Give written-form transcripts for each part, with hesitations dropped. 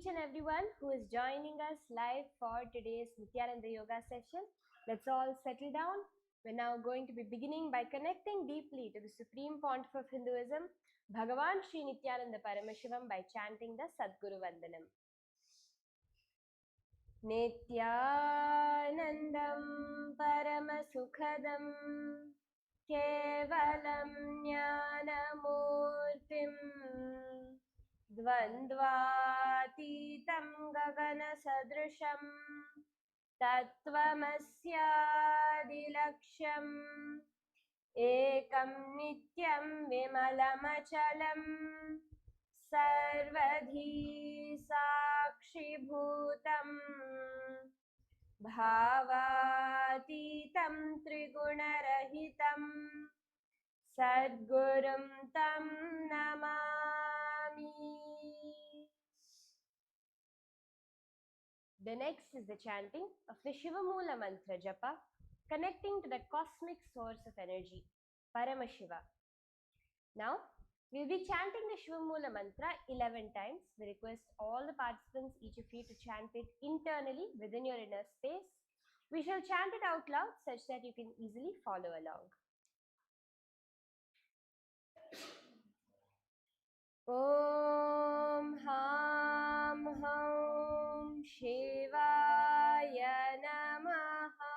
each and everyone who is joining us live for today's Nithyananda Yoga session. Let's all settle down. We're now going to be beginning by connecting deeply to the Supreme Pontiff of Hinduism, Bhagavan Sri Nithyananda Paramashivam, by chanting the Sadguru Vandanam. Nithyanandam Paramasukhadam Kevalam Jnanamurtim Dvandvatitam Gaganasadrisham Tattvamasyadilaksham Ekam Nityam Vimalamachalam Sarvadhi Sakshibhutam Bhavatitam Trigunarahitam Sadgurum Tam Namami. The next is the chanting of the Shivamoola mantra japa, connecting to the cosmic source of energy, Paramashiva. Now, we'll be chanting the Shivamoola mantra 11 times. We request all the participants, each of you, to chant it internally within your inner space. We shall chant it out loud such that you can easily follow along. Om Ham Hum Shivaya Namaha.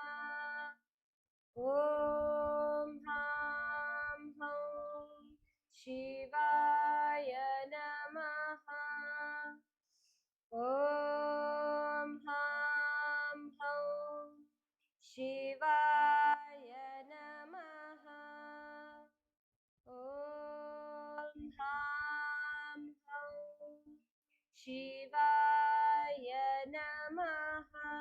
Om Ham Hum Shivaya Namaha. Om Ham Hum Shivaya Namaha. Om Ham Hum Shivaya Namaha.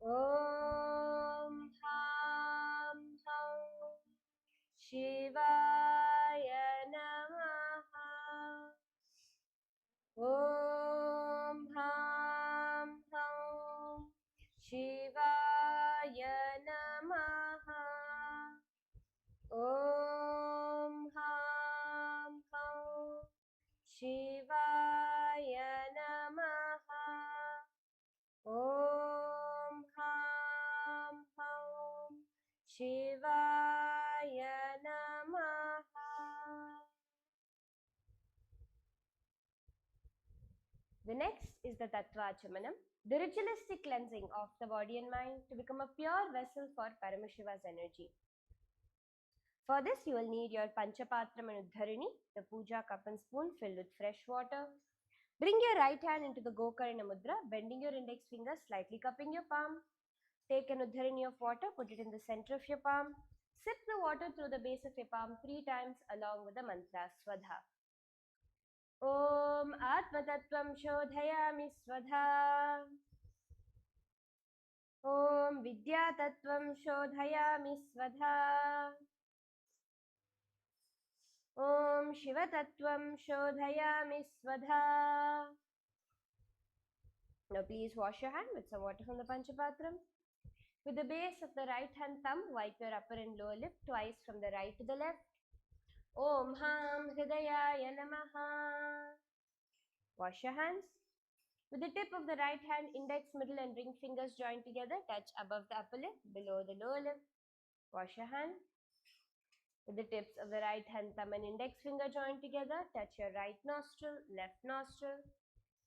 Om Ham Hum Shivaya Namaha. Om Ham Hum Shivaya Namaha. Om Ham Hum Shivaya Namaha. Om Ham Hum Shivaya Namaha. The next is the Tattvachamanam, the ritualistic cleansing of the body and mind to become a pure vessel for Paramashiva's energy. For this, you will need your Panchapatram and Uddharini, the puja cup and spoon filled with fresh water. Bring your right hand into the Gokarna Mudra, bending your index finger, slightly cupping your palm. Take an Uddharini of water, put it in the center of your palm. Sip the water through the base of your palm 3 times along with the mantra Swadha. Om Atmatattvam Shodhayami Swadha. Om Vidyatattvam Shodhayami Swadha. Om Shivatattvam Shodhayami Swadha. Now please wash your hand with some water from the Panchapatram. With the base of the right hand thumb, wipe your upper and lower lip twice from the right to the left. Om Ham Hridayaya Namaha. Wash your hands. With the tip of the right hand, index, middle and ring fingers joined together, touch above the upper lip, below the lower lip. Wash your hand. With the tips of the right hand, thumb and index finger joined together, touch your right nostril, left nostril.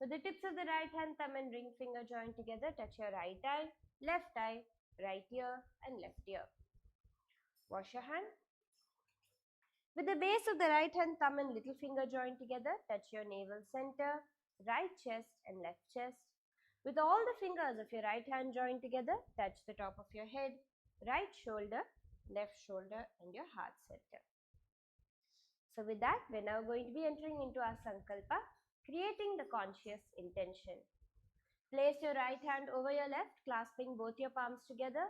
With the tips of the right hand, thumb and ring finger joined together, touch your right eye, right ear and left ear. Wash your hand. With the base of the right hand, thumb and little finger joined together, touch your navel center, right chest and left chest. With all the fingers of your right hand joined together, touch the top of your head, right shoulder, left shoulder and your heart center. So with that, we're now going to be entering into our Sankalpa, creating the conscious intention. Place your right hand over your left, clasping both your palms together.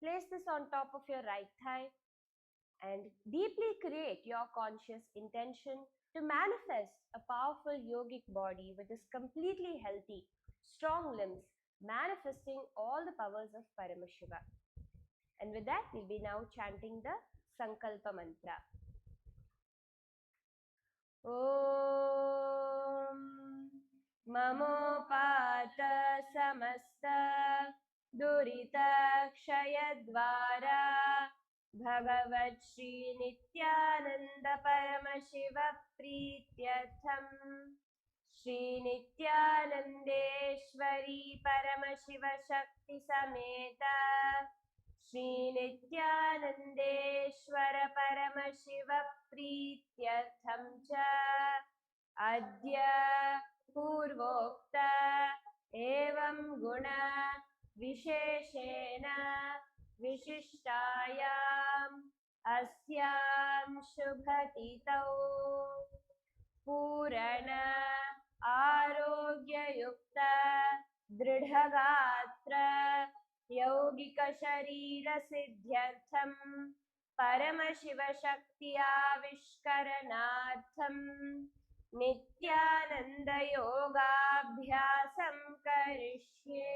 Place this on top of your right thigh and deeply create your conscious intention to manifest a powerful yogic body which is completely healthy, strong limbs, manifesting all the powers of Paramashiva. And with that, we'll be now chanting the Sankalpa mantra. Om ममोपात समस्त दुरितक्षयद्वारा भगवत् श्री नित्यानंद परम शिव प्रीत्यर्थम श्री नित्यानंदेश्वरी परम शिव शक्ति समेत श्री नित्यानंदेश्वर परम शिव प्रीत्यर्थम च अद्य पूर्वोक्त एवं गुण विशेषेण विशिष्टायाम् अस्यां शुभतिथौ पूरण आरोग्ययुक्त दृढ़गात्र यौगिक शरीर सिद्ध्यर्थम परम शिव शक्ति आविष्करणार्थम नित्यानंद योगाभ्यासं करिष्ये.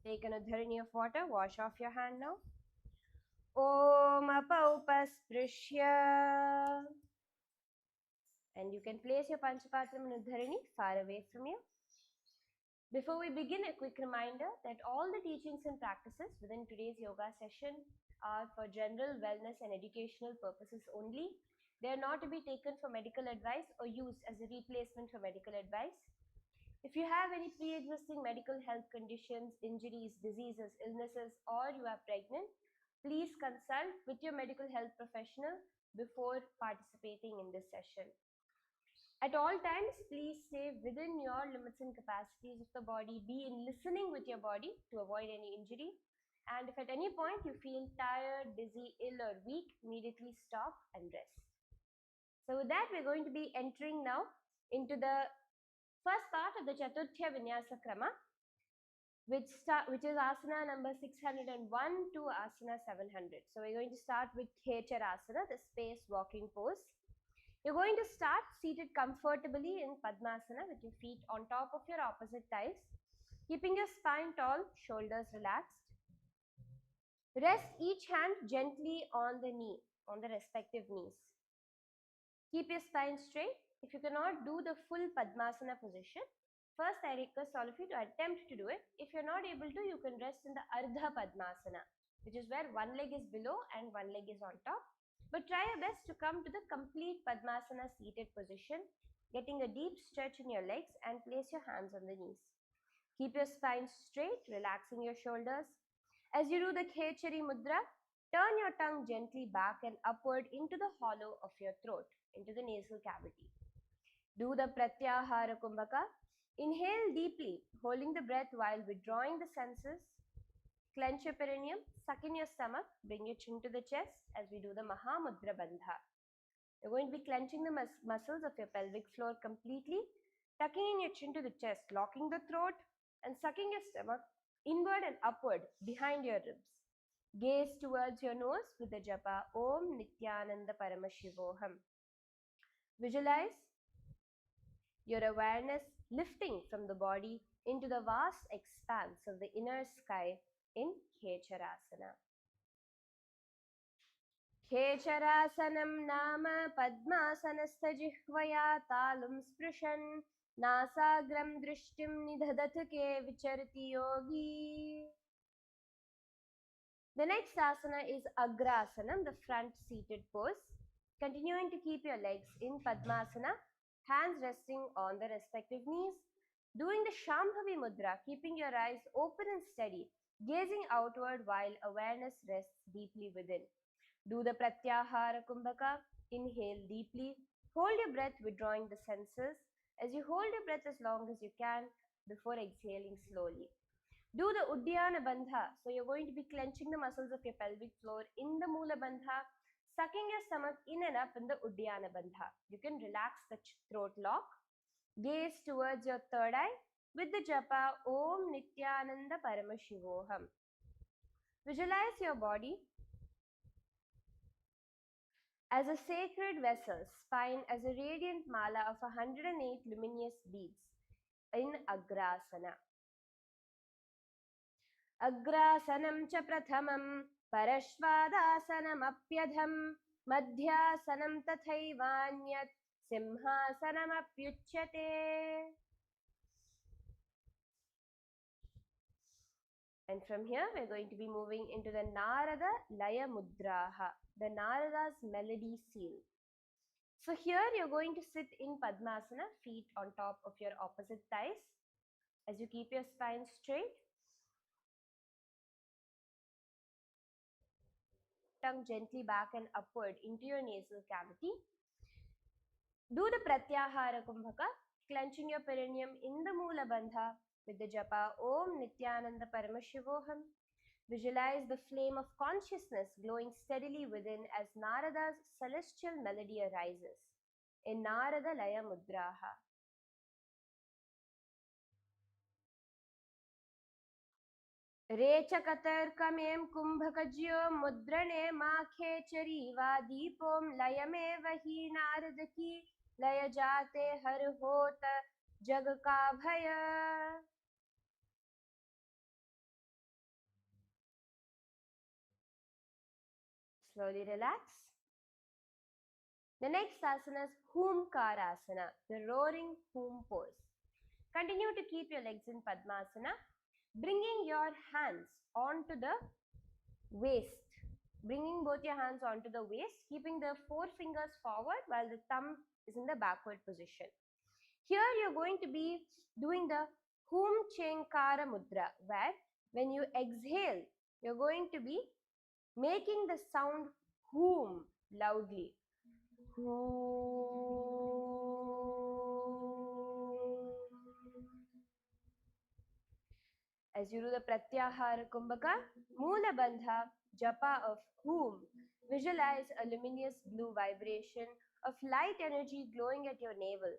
Take an udharani of water, wash off your hand now. Om apaupasprisya. And you can place your Panchapatram and udharani far away from you. Before we begin, a quick reminder that all the teachings and practices within today's yoga session are for general wellness and educational purposes only. They are not to be taken for medical advice or used as a replacement for medical advice. If you have any pre-existing medical health conditions, injuries, diseases, illnesses, or you are pregnant, please consult with your medical health professional before participating in this session. At all times, please stay within your limits and capacities of the body. Be in listening with your body to avoid any injury. And if at any point you feel tired, dizzy, ill, or weak, immediately stop and rest. So with that, we're going to be entering now into the first part of the Tritiya Vinyasa Krama, which is asana number 601 to asana 700. So we're going to start with Khecharasana, the space walking pose. You're going to start seated comfortably in Padmasana with your feet on top of your opposite thighs, keeping your spine tall, shoulders relaxed. Rest each hand gently on the knee, on the respective knees. Keep your spine straight. If you cannot do the full Padmasana position, first I request all of you to attempt to do it. If you're not able to, you can rest in the Ardha Padmasana, which is where one leg is below and one leg is on top. But try your best to come to the complete Padmasana seated position, getting a deep stretch in your legs and place your hands on the knees. Keep your spine straight, relaxing your shoulders. As you do the Khechari Mudra, turn your tongue gently back and upward into the hollow of your throat, into the nasal cavity. Do the Pratyahara Kumbhaka. Inhale deeply, holding the breath while withdrawing the senses. Clench your perineum, suck in your stomach, bring your chin to the chest as we do the Mahamudra Bandha. You're going to be clenching the muscles of your pelvic floor completely, tucking in your chin to the chest, locking the throat and sucking your stomach inward and upward behind your ribs. Gaze towards your nose with the japa Om Nithyananda Paramashivoham. Visualize your awareness lifting from the body into the vast expanse of the inner sky in Khecharasana. Khecharasanam nama padmasanastha jihvaya talum sprishan nasagram drishtim nidhadatake vicharati yogi. The next asana is Agrasanam, the front seated pose. Continuing to keep your legs in Padmasana, hands resting on the respective knees. Doing the Shambhavi Mudra, keeping your eyes open and steady, gazing outward while awareness rests deeply within. Do the Pratyahara Kumbhaka. Inhale deeply. Hold your breath, withdrawing the senses. As you hold your breath as long as you can before exhaling slowly. Do the Uddiyana Bandha. So you're going to be clenching the muscles of your pelvic floor in the Mula Bandha, sucking your stomach in and up in the Uddiyana Bandha. You can relax the throat lock. Gaze towards your third eye with the japa Om Nithyananda Paramashivoham. Visualize your body as a sacred vessel, spine as a radiant mala of 108 luminous beads in Agrasana. Agrasanam cha prathamam parashvadasanam apyadham madhyasanam tathaivanyat Simhasanamapyuchyate. And from here, we're going to be moving into the Narada Laya Mudraha, the Narada's melody seal. So here you're going to sit in Padmasana, feet on top of your opposite thighs, as you keep your spine straight. Tongue gently back and upward into your nasal cavity. Do the Pratyahara Kumbhaka, clenching your perineum in the Moola Bandha with the japa Om Nithyananda Paramashivoham. Visualize the flame of consciousness glowing steadily within as Narada's celestial melody arises in Narada Laya Mudraha. रेचकतर्कमें कुंभकज्यो मुद्रणे माखे चरीवा दीपों लयमे वही नारद की लय जाते हर होत जग का भय. Slowly relax. The next asana is Humkarasana, the roaring hum pose. Continue to keep your legs in Padmasana, bringing your hands onto the waist. Bringing both your hands onto the waist, keeping the four fingers forward while the thumb is in the backward position. Here you're going to be doing the Hum Chenkara Mudra, where when you exhale, you're going to be making the sound Hum loudly. As you do the Pratyahara Kumbhaka, Moola Bandha, japa of Hum, visualize a luminous blue vibration of light energy glowing at your navel.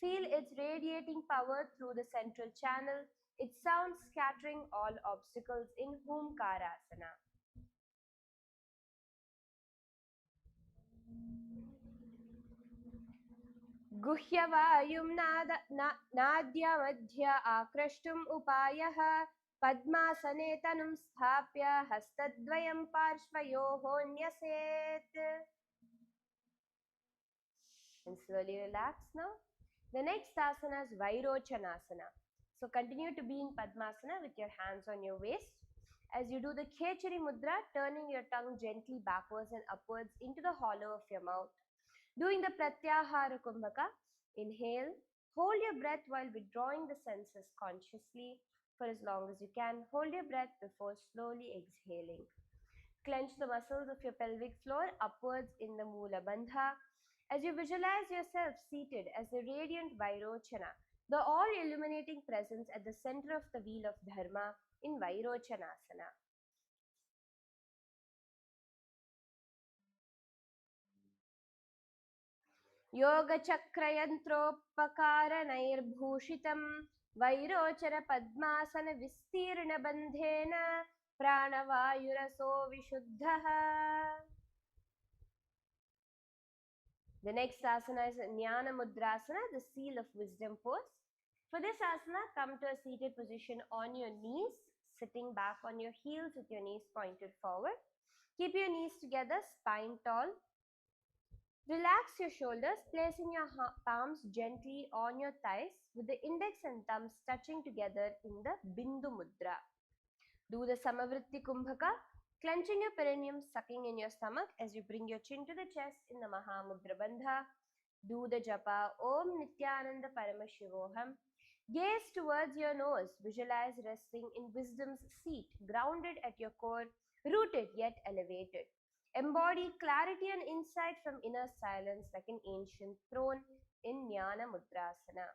Feel its radiating power through the central channel, its sound scattering all obstacles in Humkarasana. गुह्यवायुं नाद्य मध्य आक्रष्टुम् उपायः पद्मासने तनुं स्थाप्य हस्तद्वयं पार्श्वयोः न्यसेत्. And slowly relax now. The next asana is Vairochanasana. So continue to be in Padmasana with your hands on your waist. As you do the Khechari Mudra, turning your tongue gently backwards and upwards into the hollow of your mouth. Doing the Pratyahara Kumbhaka, inhale, hold your breath while withdrawing the senses consciously for as long as you can. Hold your breath before slowly exhaling. Clench the muscles of your pelvic floor upwards in the Moola Bandha as you visualize yourself seated as the radiant Vairochana, the all-illuminating presence at the center of the wheel of Dharma in Vairochanasana. योगचक्रयन्त्रोपकारणैर्भूषितं वैरोचरपद्मासनविस्तीर्णबन्धेन प्राणवायुरसो विशुद्धः. The next asana is Jnana Mudrasana, the seal of wisdom pose. For this asana, come to a seated position on your knees, sitting back on your heels with your knees pointed forward. Keep your knees together, spine tall. Relax your shoulders, placing your palms gently on your thighs with the index and thumbs touching together in the Bindu Mudra. Do the Samavritti Kumbhaka, clenching your perineum, sucking in your stomach as you bring your chin to the chest in the Mahamudra Bandha. Do the japa Om Nithyananda Paramashivoham. Gaze towards your nose, visualize resting in wisdom's seat, grounded at your core, rooted yet elevated. Embody clarity and insight from inner silence like an ancient throne in Jnana Mudrasana.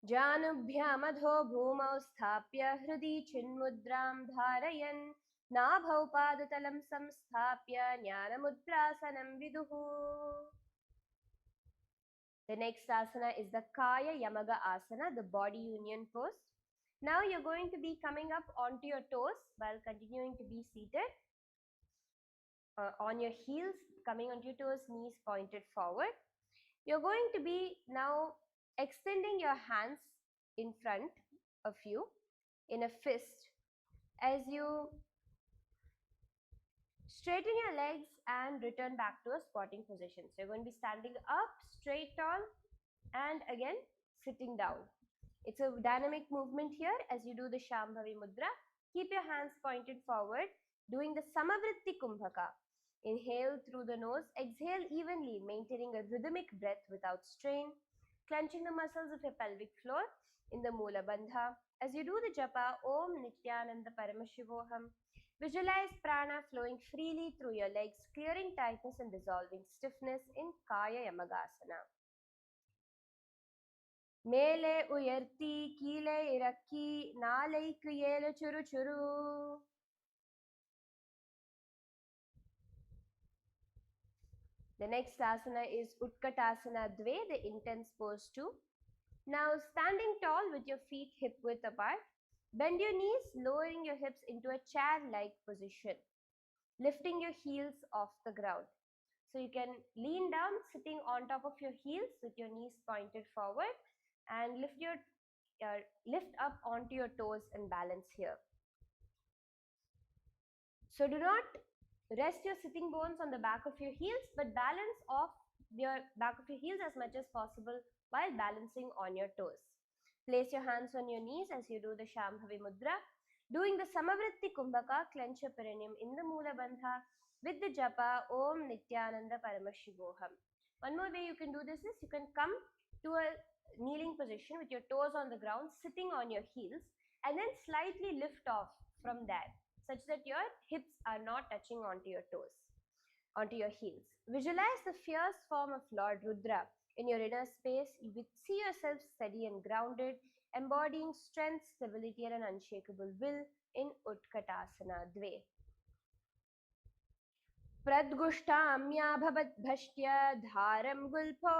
Janubhyamado bhumau sthapya hridi chinmudram dharayan nabhau padatalam samsthapya Jnana Mudrasanam viduhu. The next asana is the Kaya Yamaga Asana, the body union pose. Now you're going to be coming up onto your toes while continuing to be seated. On your heels, coming onto your toes, knees pointed forward. You're going to be now extending your hands in front of you in a fist as you Straighten your legs and return back to a squatting position. So you're going to be standing up, straight tall, and again sitting down. It's a dynamic movement here as you do the Shambhavi Mudra. Keep your hands pointed forward, doing the Samavritti Kumbhaka. Inhale through the nose, exhale evenly, maintaining a rhythmic breath without strain, clenching the muscles of your pelvic floor in the Mula Bandha. As you do the japa, Om Nithyananda Paramashivoham, visualize prana flowing freely through your legs, clearing tightness and dissolving stiffness in Kaya Yamagasana. மேலே உயர்த்தி கீழே இறக்கி நாளைக்கு ஏழு சுரு சுரு. The next asana is Utkatasana Dve, the intense pose 2. Now standing tall with your feet hip width apart, bend your knees, lowering your hips into a chair-like position, lifting your heels off the ground. So you can lean down sitting on top of your heels with your knees pointed forward and lift up onto your toes and balance here. So do not rest your sitting bones on the back of your heels, but balance off your back of your heels as much as possible while balancing on your toes. Place your hands on your knees as you do the Shambhavi Mudra. Doing the Samavritti Kumbhaka, clench your perineum in the Mula Bandha with the japa Om Nithyananda Paramashivoham. One more way you can do this is you can come to a kneeling position with your toes on the ground, sitting on your heels, and then slightly lift off from there, such that your hips are not touching onto your toes, onto your heels. Visualize the fierce form of Lord Rudra in your inner space. You will see yourself steady and grounded, embodying strength, stability, and an unshakable will in Utkatasana Dve. Pradgushtamya bhavat bhashtya dharam gulpho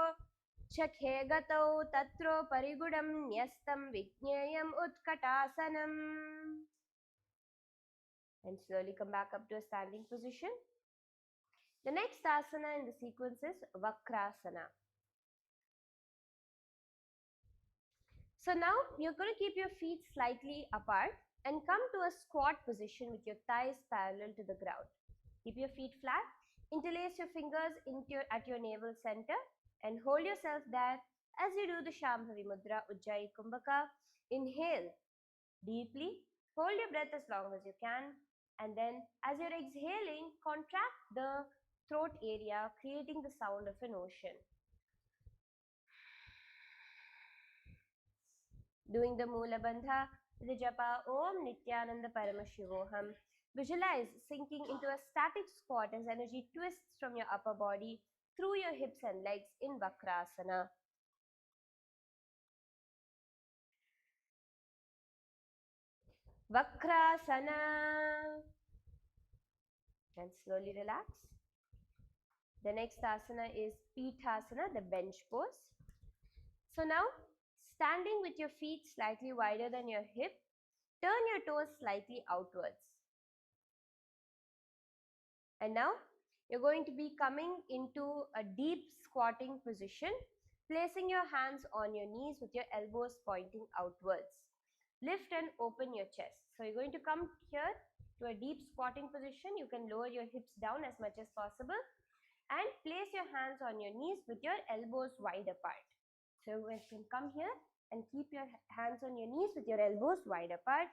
Chakhe gatau tatro parigudam nyastam vijnayam Utkatasanam. And slowly come back up to a standing position. The next asana in the sequence is Vakrasana. So now you're going to keep your feet slightly apart and come to a squat position with your thighs parallel to the ground. Keep your feet flat, interlace your fingers at your navel center and hold yourself there as you do the Shambhavi Mudra Ujjayi Kumbhaka. Inhale deeply, hold your breath as long as you can, and then as you're exhaling, contract the throat area, creating the sound of an ocean. Doing the Mula Bandha, the japa Om Nithyananda Paramashivoham. Visualize sinking into a static squat as energy twists from your upper body through your hips and legs in Vakrasana. Vakrasana. And slowly relax. The next asana is Pithasana, the bench pose. So now, standing with your feet slightly wider than your hip, turn your toes slightly outwards. And now, you're going to be coming into a deep squatting position, placing your hands on your knees with your elbows pointing outwards. Lift and open your chest. So you're going to come here to a deep squatting position. You can lower your hips down as much as possible and place your hands on your knees with your elbows wide apart. So you can come here and keep your hands on your knees with your elbows wide apart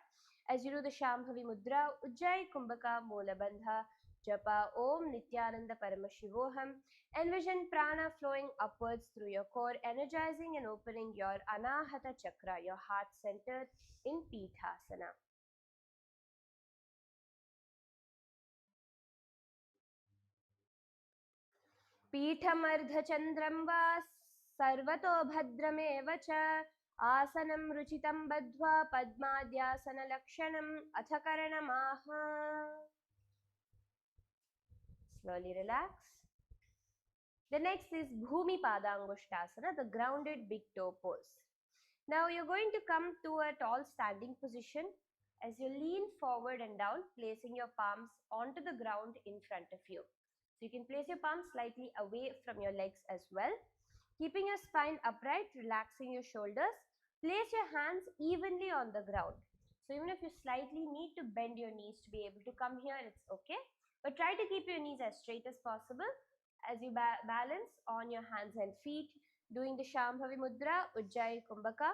as you do the Shambhavi Mudra Ujjayi Kumbhaka Mula Bandha japa Om Nithyananda Paramashivoham. Envision prana flowing upwards through your core, energizing and opening your Anahata Chakra, your heart center in Pithasana. Pīఠamardhachandram va sarvato bhadramev cha asanam ruchitam badhva padmadyasana lakshanam athakarana. Slowly relax. The next is Bhumi Padangushtasana, the grounded big toe pose. Now you're going to come to a tall standing position as you lean forward and down, placing your palms onto the ground in front of you. So you can place your palms slightly away from your legs as well. Keeping your spine upright, relaxing your shoulders. Place your hands evenly on the ground. So even if you slightly need to bend your knees to be able to come here, it's okay. But try to keep your knees as straight as possible as you balance on your hands and feet, doing the Shambhavi Mudra, Ujjayi Kumbhaka,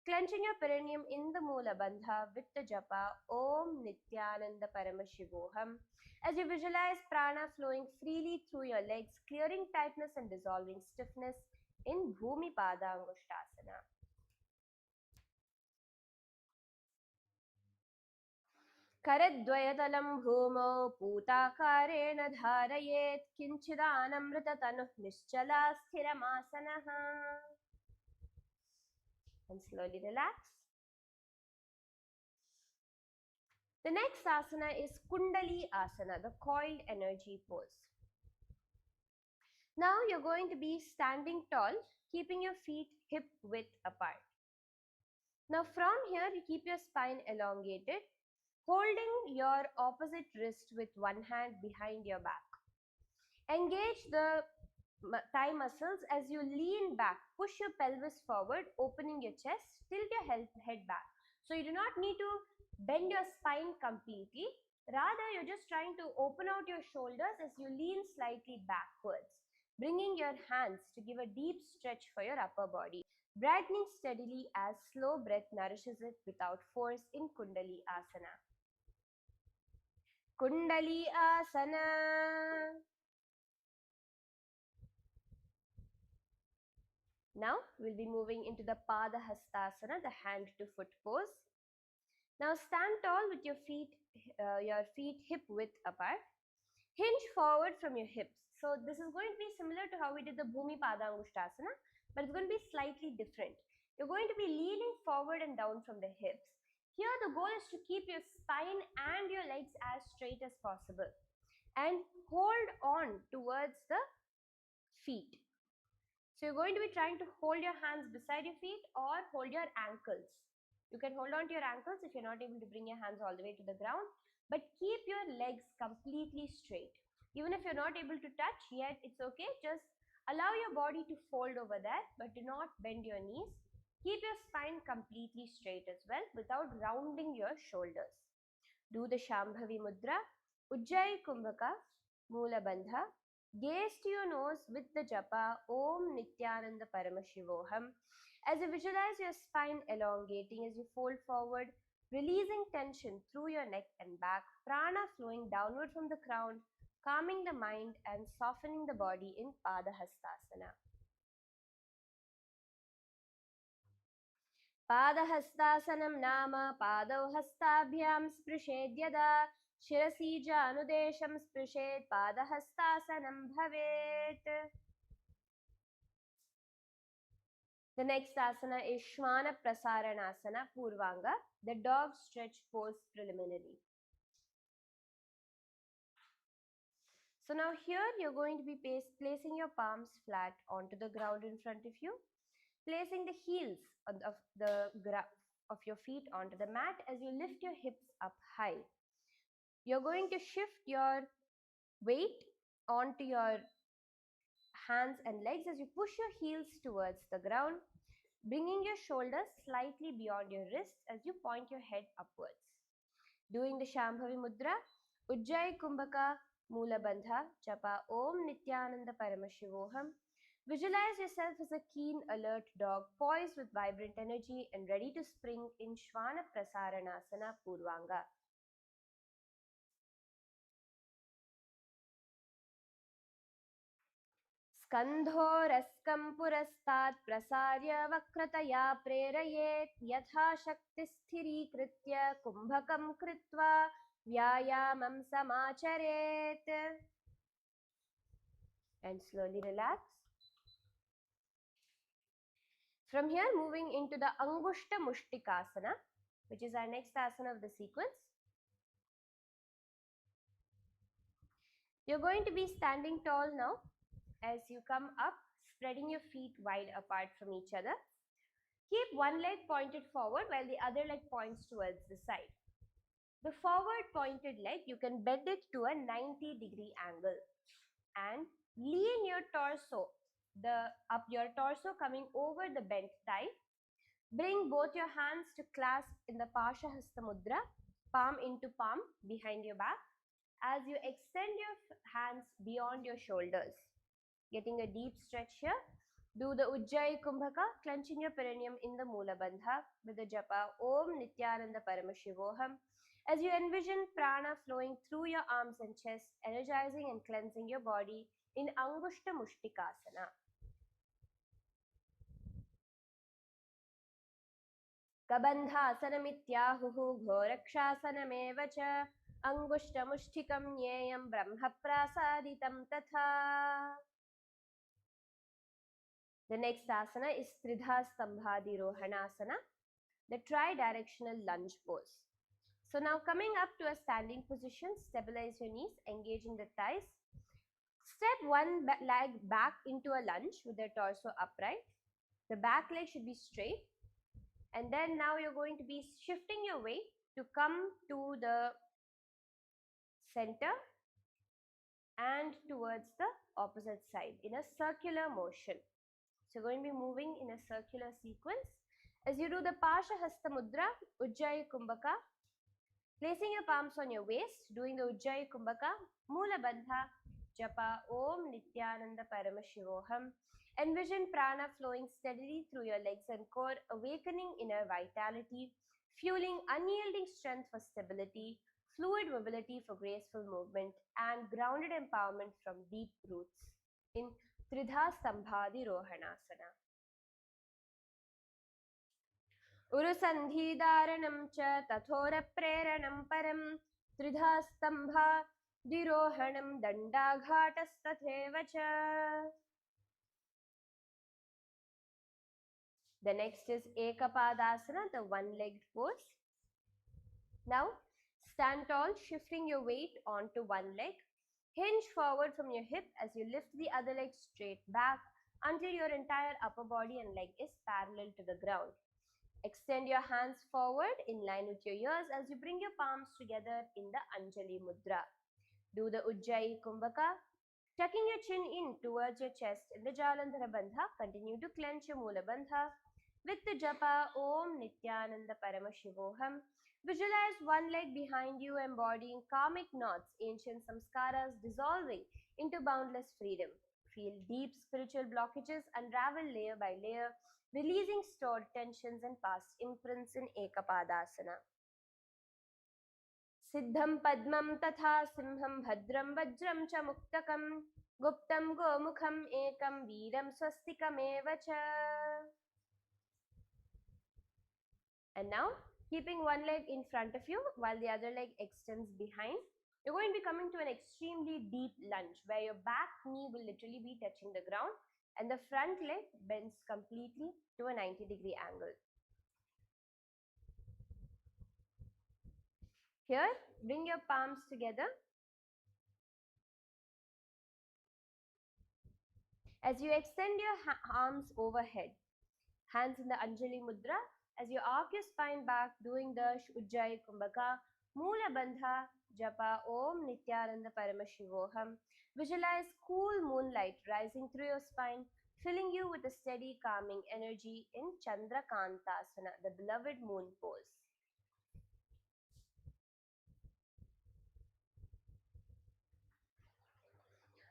clenching your perineum in the Moola Bandha with the japa Om Nithyananda Paramashivoham. As you visualize prana flowing freely through your legs, clearing tightness and dissolving stiffness in Bhumi Pada Angushtasana. करद्वयतलं भूमौ पूताकारेण धारयेत् किञ्चिदानमृततनुः निश्चला स्थिरमासनः. And slowly relax. The next asana is Kundali Asana, the coiled energy pose. Now you're going to be standing tall, keeping your feet hip width apart. Now from here, you keep your spine elongated, holding your opposite wrist with one hand behind your back. Engage the thigh muscles as you lean back. Push your pelvis forward, opening your chest, tilt your head back. So you do not need to bend your spine completely. Rather, you're just trying to open out your shoulders as you lean slightly backwards, bringing your hands to give a deep stretch for your upper body, brightening steadily as slow breath nourishes it without force in Kundali Asana. Kundali Asana. Now we'll be moving into the Pada Hastasana, the hand to foot pose. Now stand tall with your feet hip width apart. Hinge forward from your hips. So this is going to be similar to how we did the Bhumi Pada Angushtasana, but it's going to be slightly different. You're going to be leaning forward and down from the hips. Here the goal is to keep your spine and your legs as straight as possible and hold on towards the feet. So you're going to be trying to hold your hands beside your feet or hold your ankles. You can hold on to your ankles if you're not able to bring your hands all the way to the ground, but keep your legs completely straight. Even if you're not able to touch yet, it's okay. Just allow your body to fold over there, but do not bend your knees. Keep your spine completely straight as well without rounding your shoulders. Do the Shambhavi Mudra, Ujjayi Kumbhaka, Moola Bandha. Gaze to your nose with the japa Om Nithyananda Paramashivoham. As you visualize your spine elongating as you fold forward, releasing tension through your neck and back, prana flowing downward from the crown, calming the mind and softening the body in Pada Hastasana. Padahastasana nama padau hastabhyam sprishedyada shirasi janudesham sprished padahastasanam bhavet. The next asana is Shvana Prasaranasana Purvanga, the dog stretch pose preliminary. So now here you're going to be placing your palms flat onto the ground in front of you, placing the heels of your feet onto the mat as you lift your hips up high. You're going to shift your weight onto your hands and legs as you push your heels towards the ground, bringing your shoulders slightly beyond your wrists as you point your head upwards. Doing the Shambhavi Mudra, Ujjayi Kumbhaka, Moola Bandha, Japa Om Nithyananda Paramashivoham. Visualize yourself as a keen, alert dog, poised with vibrant energy and ready to spring in Shvana Prasaranasana Purvanga. Skandhorastam purastat prasarya vakrataya prerayet yatha shakti sthirikritya kumbhakam kritva vyayamam samacharet. And slowly relax. From here, moving into the Angushta Mushtikasana, which is our next asana of the sequence. You're going to be standing tall now as you come up, spreading your feet wide apart from each other. Keep one leg pointed forward while the other leg points towards the side. The forward pointed leg, you can bend it to a 90-degree angle and lean your torso, your torso coming over the bent thigh. Bring both your hands to clasp in the Pasha Hasta Mudra, palm into palm behind your back. as you extend your hands beyond your shoulders. Getting a deep stretch here. Do the Ujjayi Kumbhaka, clenching your perineum in the Mula Bandha with the japa Om Nithyananda Paramashivoham. As you envision prana flowing through your arms and chest, energizing and cleansing your body in Angushta Mushtikasana. Kabandhasanamittyahuhu ghorakshasanameva cha Angushtamushtikam nyeyam brahmaprasaditam tatha. The next asana is Tridha Stambhadirohanasana, the tri-directional lunge pose. So now coming up to a standing position, stabilize your knees, engaging the thighs. Step one leg back into a lunge with the torso upright. The back leg should be straight. And then now you're going to be shifting your weight to come to the center and towards the opposite side in a circular motion. So you're going to be moving in a circular sequence. As you do the Pasha Hasta Mudra, Ujjayi Kumbhaka, placing your palms on your waist, doing the Ujjayi Kumbhaka, Mula Bandha, Japa Om Nithyananda Paramashivoham. Envision prana flowing steadily through your legs and core, awakening inner vitality, fueling unyielding strength for stability, fluid mobility for graceful movement, and grounded empowerment from deep roots in Tridha Stambhadirohanasana. Urusandhidaranam cha tathora preranam param Tridha Stambhadirohanam dandaghatastheva cha. The next is Ekapadasana, the one-legged pose. Now, stand tall, shifting your weight onto one leg. Hinge forward from your hip as you lift the other leg straight back until your entire upper body and leg is parallel to the ground. Extend your hands forward in line with your ears as you bring your palms together in the Anjali Mudra. Do the Ujjayi Kumbhaka, tucking your chin in towards your chest in the Jalandhara Bandha. Continue to clench your Mula Bandha with the japa Om Nithyananda Paramashivoham. Visualize one leg behind you, embodying karmic knots, ancient samskaras dissolving into boundless freedom. Feel deep spiritual blockages unravel layer by layer, releasing stored tensions and past imprints in Ekapadasana. Siddham Padmam Tatha Simham Bhadram Vajram Cha Muktakam Guptam Gomukham Ekam Veeram Swastikam Eva Cha. And now, keeping one leg in front of you while the other leg extends behind, you're going to be coming to an extremely deep lunge where your back knee will literally be touching the ground and the front leg bends completely to a 90-degree angle. Here, bring your palms together. As you extend your arms overhead, hands in the Anjali Mudra, as you arc your spine back, doing the Ujjayi Kumbhaka, Mula Bandha, Japa Om Nithyananda Paramashivoham. Visualize cool moonlight rising through your spine, filling you with a steady, calming energy in Chandrakantasana, the beloved moon pose.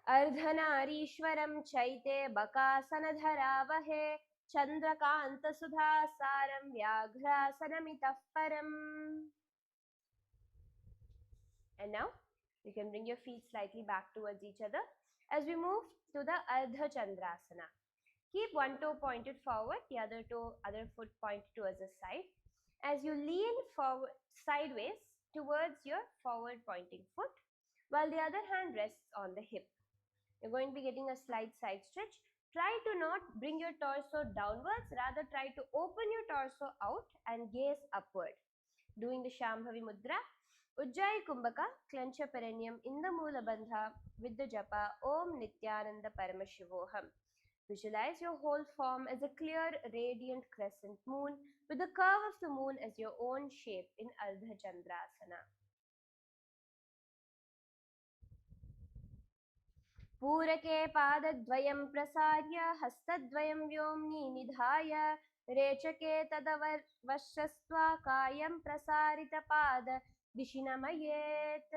Ardhanarishwaram chaite bakasanadharavahe Chandrakanta Sudha Saram Vyaghrasanamitaಃ param. And now you can bring your feet slightly back towards each other as we move to the Ardha Chandrasana. Keep one toe pointed forward, the other foot pointed towards the side. As you lean forward sideways towards your forward pointing foot, while the other hand rests on the hip. You're going to be getting a slight side stretch. Try to not bring your torso downwards, rather try to open your torso out and gaze upward. Doing the Shambhavi Mudra, Ujjayi Kumbhaka, clench your perineum in the Mula Bandha with the japa Om Nithyananda Paramashivoham. Visualize your whole form as a clear, radiant crescent moon with the curve of the moon as your own shape in Ardha Chandrasana. Purake padadvayam prasarya hastadvayam vyomni nidhaya rechake tadavashasva kayam prasarita pada dishinamayet.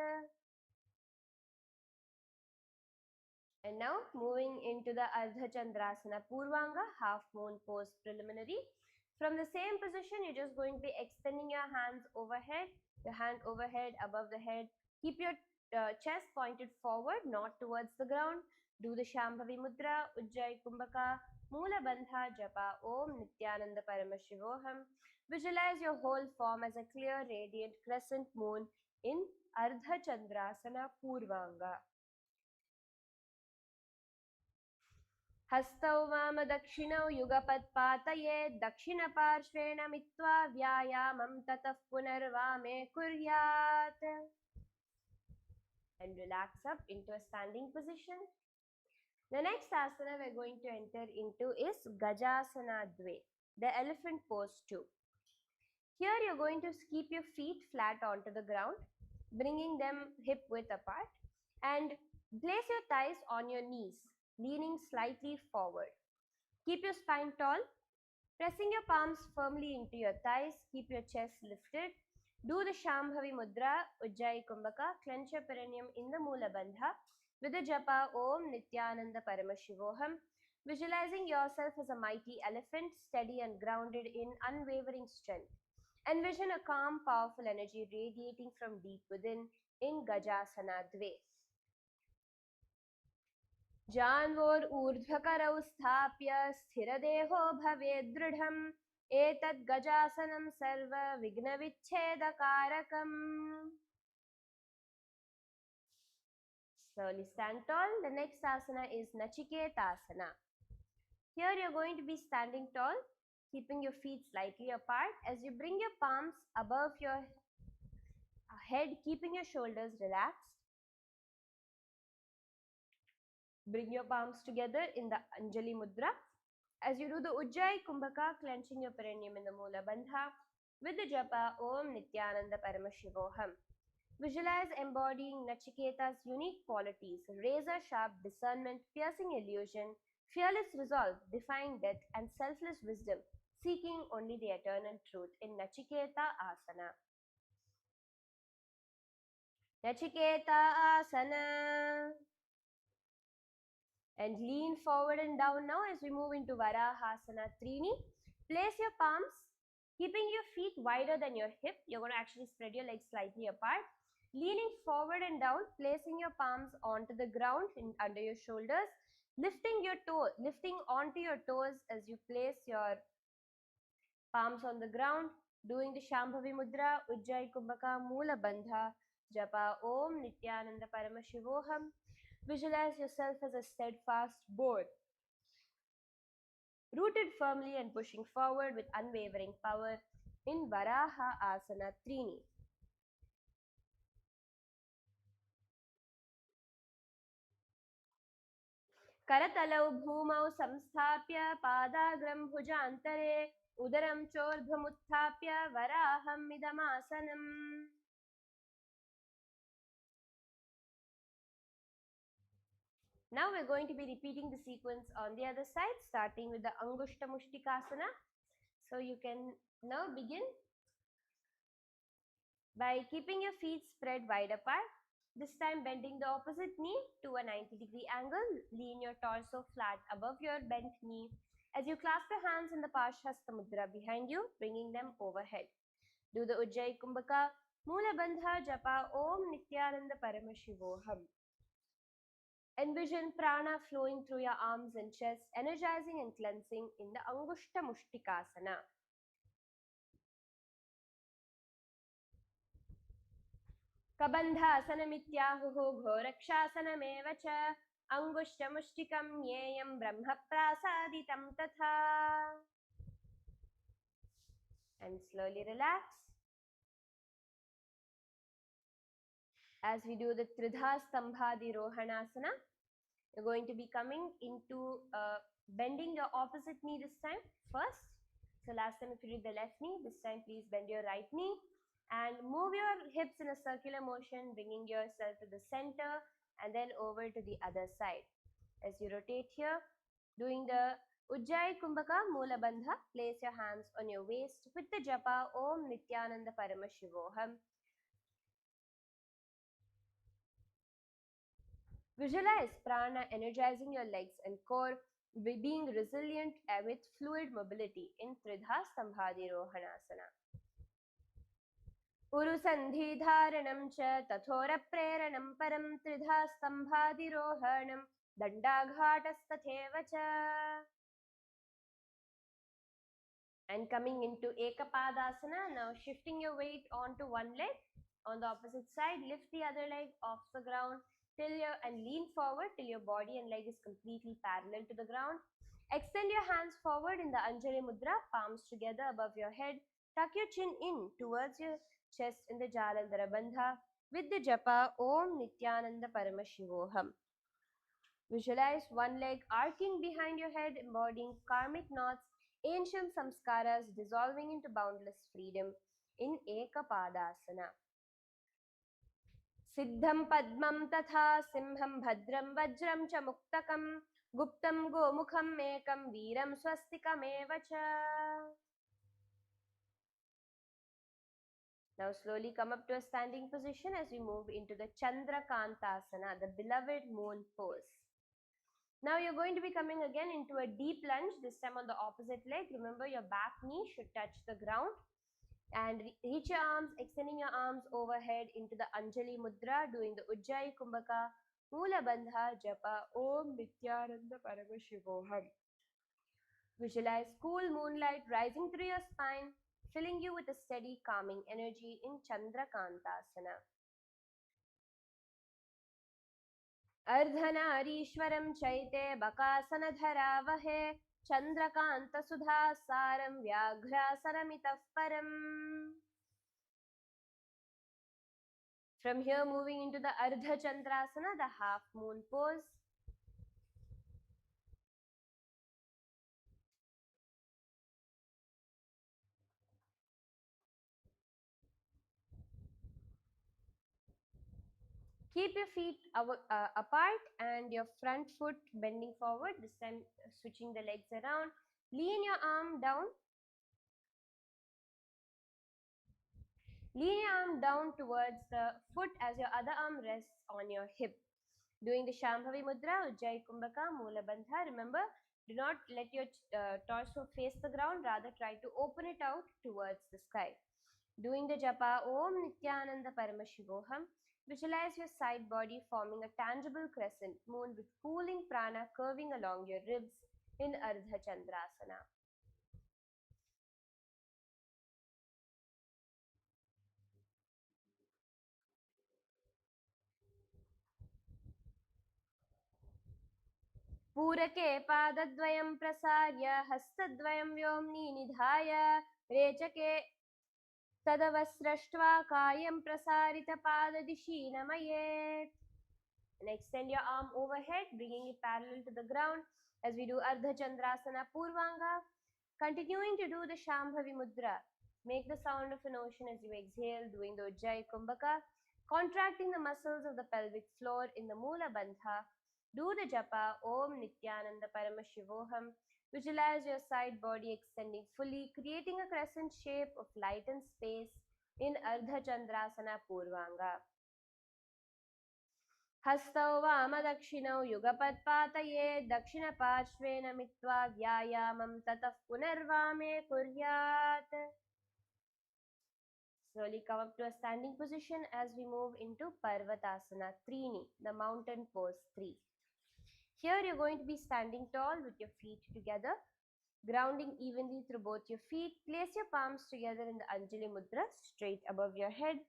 And now moving into the Ardha Chandrasana Purvanga, half moon pose preliminary. From the same position, you're just going to be extending your hands overhead, your hand overhead above the head. Keep your chest pointed forward, not towards the ground. Do the Shambhavi Mudra, Ujjayi Kumbhaka, Moola Bandha Japa, Om Nithyananda Paramashivoham. Visualize your whole form as a clear, radiant crescent moon in Ardha Chandrasana Purvanga. हस्तौ वाम दक्षिणौ युगपत्पातये दक्षिणपार्श्वेण मित्वा व्यायामं ततः पुनर्वामे कुर्यात्. And relax up into a standing position. The next asana we're going to enter into is Gajasana Dve, the elephant pose 2. Here you're going to keep your feet flat onto the ground, bringing them hip width apart, and place your thighs on your knees, leaning slightly forward. Keep your spine tall, pressing your palms firmly into your thighs. Keep your chest lifted. Do the Shambhavi Mudra, Ujjayi Kumbhaka, clench your perineum in the Moola Bandha with the japa Om Nithyananda Paramashivoham. Visualizing yourself as a mighty elephant, steady and grounded in unwavering strength. Envision a calm, powerful energy radiating from deep within in Gajasana Dve. जान्वोर् ऊर्ध्वकरौ स्थाप्य स्थिरदेहो भवेत् दृढम् एतद् गजासनं सर्व विघ्नविच्छेदकारकम्. Slowly stand tall. The next asana is Nachiketasana. Here you're going to be standing tall, keeping your feet slightly apart as you bring your palms above your head, keeping your shoulders relaxed. Bring your palms together in the Anjali Mudra. As you do the Ujjayi Kumbhaka, clenching your perineum in the Moola Bandha with the japa Om Nithyananda Paramashivoham. Visualize embodying Nachiketa's unique qualities: razor sharp discernment, piercing illusion, fearless resolve, defying death, and selfless wisdom, seeking only the eternal truth in Nachiketa Asana. Nachiketa Asana. And lean forward and down now as we move into Varahasana Trini. Place your palms, keeping your feet wider than your hip. You're going to actually spread your legs slightly apart. Leaning forward and down, placing your palms onto the ground under your shoulders. Lifting onto your toes as you place your palms on the ground. Doing the Shambhavi Mudra, Ujjayi Kumbhaka, Moola Bandha, Japa Om Nithyananda Paramashivoham. Visualize yourself as a steadfast board, rooted firmly and pushing forward with unwavering power in Varaha Asana Trini. Karatalau bhumau samsthapya padagram bhujantare udaram chordhvamuthapya varaham idamasanam. Now we're going to be repeating the sequence on the other side, starting with the Angushta Mushtikasana. So you can now begin by keeping your feet spread wide apart. This time bending the opposite knee to a 90-degree angle. Lean your torso flat above your bent knee. As you clasp your hands in the Parshhasta Mudra behind you, bringing them overhead. Do the Ujjayi Kumbhaka, Moola Bandha Japa Om Nithyananda Paramashivoham. Envision prana flowing through your arms and chest, energizing and cleansing in the Angushta Mushtikasana. Kabandhasanamittyahuhu ghorakshasanameva cha Angushta Mushtikam nyeyam brahma prasaditam tatha. And slowly relax. As we do the Tridha Stambhadi Rohanasana, you're going to be coming into bending your opposite knee this time first. So last time if you did the left knee, this time please bend your right knee and move your hips in a circular motion, bringing yourself to the center and then over to the other side. As you rotate here, doing the Ujjayi Kumbhaka Moola Bandha, place your hands on your waist with the japa Om Nithyananda Paramashivoham. Visualize prana energizing your legs and core, being resilient with fluid mobility in Tridha Stambhadirohanasana. Urusandhidharanam cha tathorapreranam param Tridha Stambhadirohanam Dandaghatastheva cha. And coming into Ekapadasana, now shifting your weight onto one leg. On the opposite side, lift the other leg off the ground and lean forward till your body and leg is completely parallel to the ground. Extend your hands forward in the Anjali Mudra, palms together above your head. Tuck your chin in towards your chest in the Jalandhara Bandha with the japa Om Nithyananda Paramashivoham. Visualize one leg arcing behind your head, embodying karmic knots, ancient samskaras dissolving into boundless freedom in Ekapadasana. Siddham Padmam Tatha Simham Bhadram Vajram Cha Muktakam Guptam Gomukham Ekam Veeram Swastikam Evacha. Now slowly come up to a standing position as we move into the Chandrakantasana, the beloved moon pose. Now you're going to be coming again into a deep lunge, this time on the opposite leg. Remember, your back knee should touch the ground. And reach your arms, extending your arms overhead into the Anjali Mudra, doing the Ujjayi Kumbhaka, Mula Bandha, Japa, Om Nithyananda Paramashivoham. Visualize cool moonlight rising through your spine, filling you with a steady, calming energy in Chandrakantasana. अर्धनारीश्वरं चैते बकासनधरावहे चन्द्रकान्तसुधासारं व्याघ्रासनमितः परम्. From here, moving into the Ardha Chandrasana, the half moon pose. Keep your feet apart and your front foot bending forward. This time, switching the legs around. Lean your arm down. Lean your arm down towards the foot as your other arm rests on your hip. Doing the Shambhavi Mudra, Ujjayi Kumbhaka, Mula Bandha. Remember, do not let your torso face the ground. Rather, try to open it out towards the sky. Doing the japa Om Nithyananda Paramashivoham. Visualize your side body forming a tangible crescent moon with cooling prana curving along your ribs in Ardha Chandrasana. पूरके पादद्वयं प्रसार्य हस्तद्वयं व्योम्नि निधाय रेचके तदवस्रष्ट्वा कायं प्रसारितपाददिशि नमयेत्. And extend your arm overhead, bringing it parallel to the ground as we do Ardha Chandrasana Purvanga. Continuing to do the Shambhavi Mudra. Make the sound of an ocean as you exhale, doing the Ujjayi Kumbhaka, contracting the muscles of the pelvic floor in the Mula Bandha. Do the japa Om Nithyananda Paramashivoham. Visualize your side body extending fully, creating a crescent shape of light and space in Ardha Chandrasana Purvanga. हस्तौ वामदक्षिणौ युगपत्पातये दक्षिणपार्श्वेन मित्वा व्यायामं ततः पुनर्वामे कुर्यात्. Slowly come up to a standing position as we move into Parvatasana Trini, the mountain pose 3. Here you're going to be standing tall with your feet together, grounding evenly through both your feet. Place your palms together in the Anjali Mudra, straight above your head.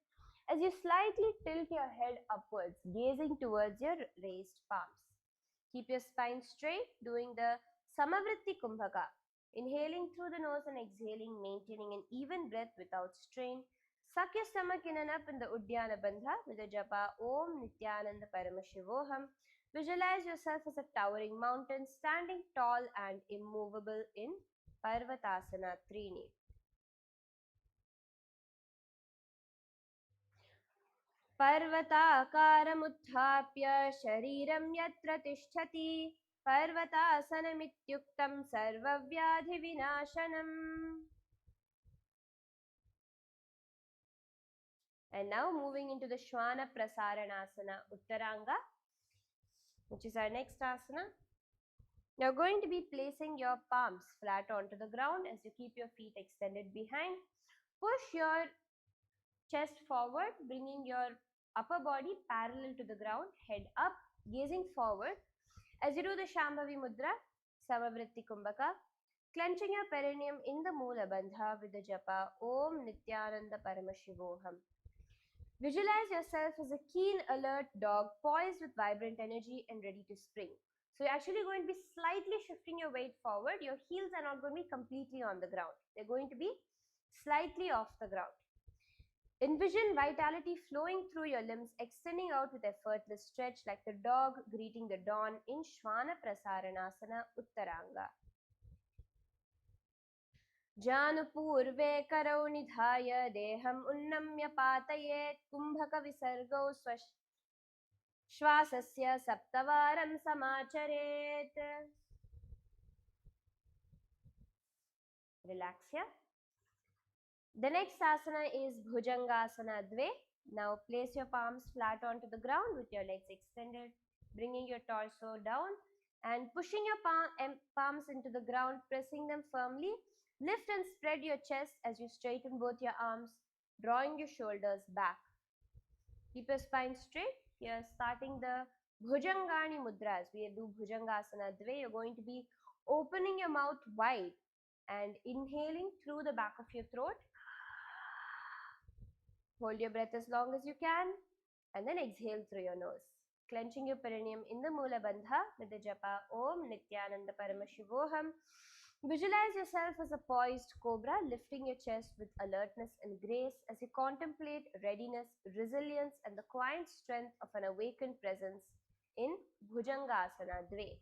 As you slightly tilt your head upwards, gazing towards your raised palms. Keep your spine straight, doing the Samavritti Kumbhaka. Inhaling through the nose and exhaling, maintaining an even breath without strain. Suck your stomach in and up in the Uddiyana Bandha with the japa Om Nithyananda Paramashivoham. Visualize yourself as a towering mountain, standing tall and immovable in Parvatasana Trini. पर्वताकारमुत्थाप्य शरीरं यत्र तिष्ठति पर्वतासनमित्युक्तं सर्वव्याधिविनाशनम्. And now moving into the Shwana Prasaranasana Uttaranga. which is our next asana. You're going to be placing your palms flat onto the ground as you keep your feet extended behind. Push your chest forward, bringing your upper body parallel to the ground, head up, gazing forward. As you do the Shambhavi Mudra, Samavritti Kumbhaka, clenching your perineum in the Moola Bandha with the japa Om Nithyananda Paramashivoham. Visualize yourself as a keen, alert dog poised with vibrant energy and ready to spring. So you're actually going to be slightly shifting your weight forward. Your heels are not going to be completely on the ground. They're going to be slightly off the ground. Envision vitality flowing through your limbs, extending out with effortless stretch like the dog greeting the dawn in Shvana Prasaranasana Uttaranga. जानपूर्वे करौ निधाय देहम् उन्नम्य पातयेत् कुम्भक विसर्गौ श्वासस्य सप्तवारं समाचरेत्. Relax here. The next asana is Bhujangasana Dve. Now place your palms flat onto the ground with your legs extended, bringing your torso down and pushing your palms into the ground, pressing them firmly. Lift and spread your chest as you straighten both your arms, drawing your shoulders back. Keep your spine straight. Here, starting the Bhujangani Mudras. We do Bhujangasana Dve. You're going to be opening your mouth wide and inhaling through the back of your throat. Hold your breath as long as you can and then exhale through your nose. Clenching your perineum in the Moola Bandha with the japa Om Nithyananda Paramashivoham. Visualize yourself as a poised cobra, lifting your chest with alertness and grace as you contemplate readiness, resilience, and the quiet strength of an awakened presence in Bhujangasana Dve.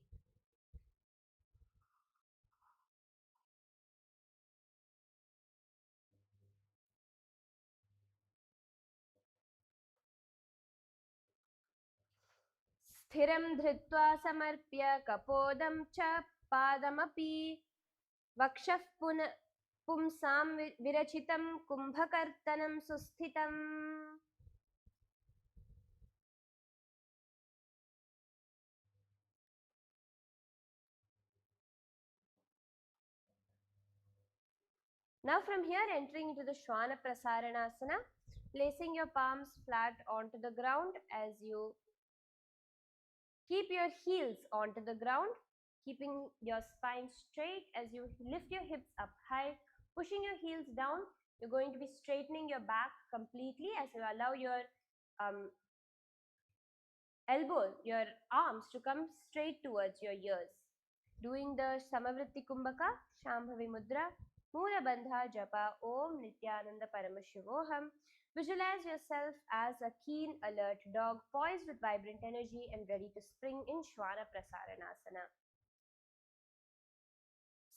स्थिरं धृत्वा समर्प्य कपोदं च पादमपि वक्षः पुंसां विरचितं कुम्भकर्तनं सुस्थितम्. Now from here, entering into the Shvana Prasaranasana, placing your palms flat onto the ground as you keep your heels onto the ground, keeping your spine straight as you lift your hips up high, pushing your heels down. You're going to be straightening your back completely as you allow your elbows, your arms to come straight towards your ears. Doing the Samavritti Kumbhaka, Shambhavi Mudra, Moola Bandha Japa Om Nithyananda Paramashivoham. Visualize yourself as a keen, alert dog poised with vibrant energy and ready to spring in Shvana Prasaranasana.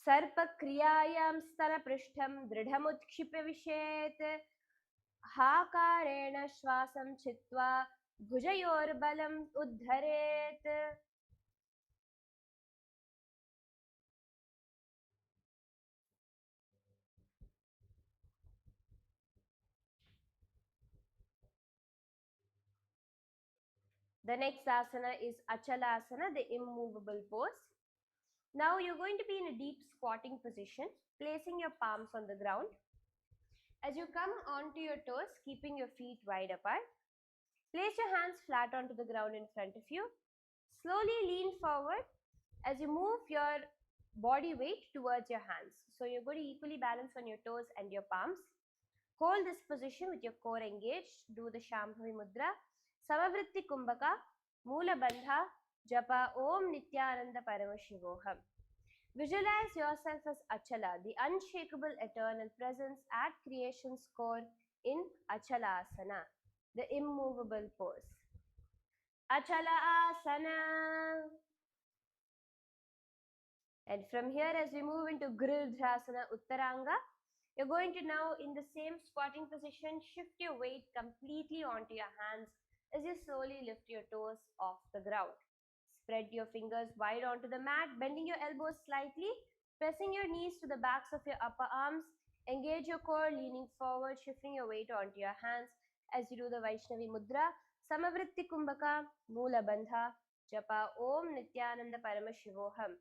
Sarpakriyayam stanapristham dridhamutkhipya vishet हाकारेण श्वासं छित्त्वा भुजयोर्बलम् उद्धरेत्. The next asana is Achalasana, the immovable pose. Now you're going to be in a deep squatting position, placing your palms on the ground. As you come onto your toes, keeping your feet wide apart, place your hands flat onto the ground in front of you. Slowly lean forward as you move your body weight towards your hands. So you're going to equally balance on your toes and your palms. Hold this position with your core engaged. Do the Shambhavi Mudra, Samavritti Kumbhaka, Moola Bandha, Japa Om Nithyananda Paramashivoham. Visualize yourself as Achala, the unshakable eternal presence at creation's core in Achalasana, the immovable pose. Achala Asana. And from here, as we move into Girdhrasana Uttaranga, you're going to now, in the same squatting position, shift your weight completely onto your hands as you slowly lift your toes off the ground. Spread your fingers wide onto the mat, bending your elbows slightly, pressing your knees to the backs of your upper arms. Engage your core, leaning forward, shifting your weight onto your hands as you do the Vaishnavi Mudra, Samavritti Kumbhaka, Moola Bandha, Japa Om Nithyananda Paramashivoham.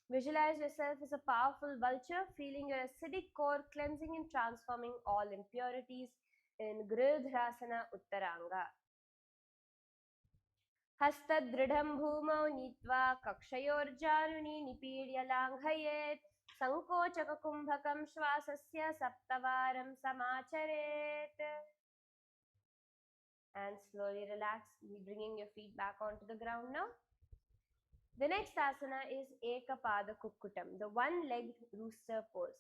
Visualize yourself as a powerful vulture, feeling your acidic core cleansing and transforming all impurities in Gridhrasana Uttaranga. हस्तदृढं भूमौ नीत्वा कक्षयोर्जानुनि निपीड्य लाङ्घयेत् संकोचककुम्भकं श्वासस्य सप्तवारं समाचरेत्. And slowly relax, bringing your feet back onto the ground now. The next asana is Ekapada Kukkutam, the one-legged rooster pose.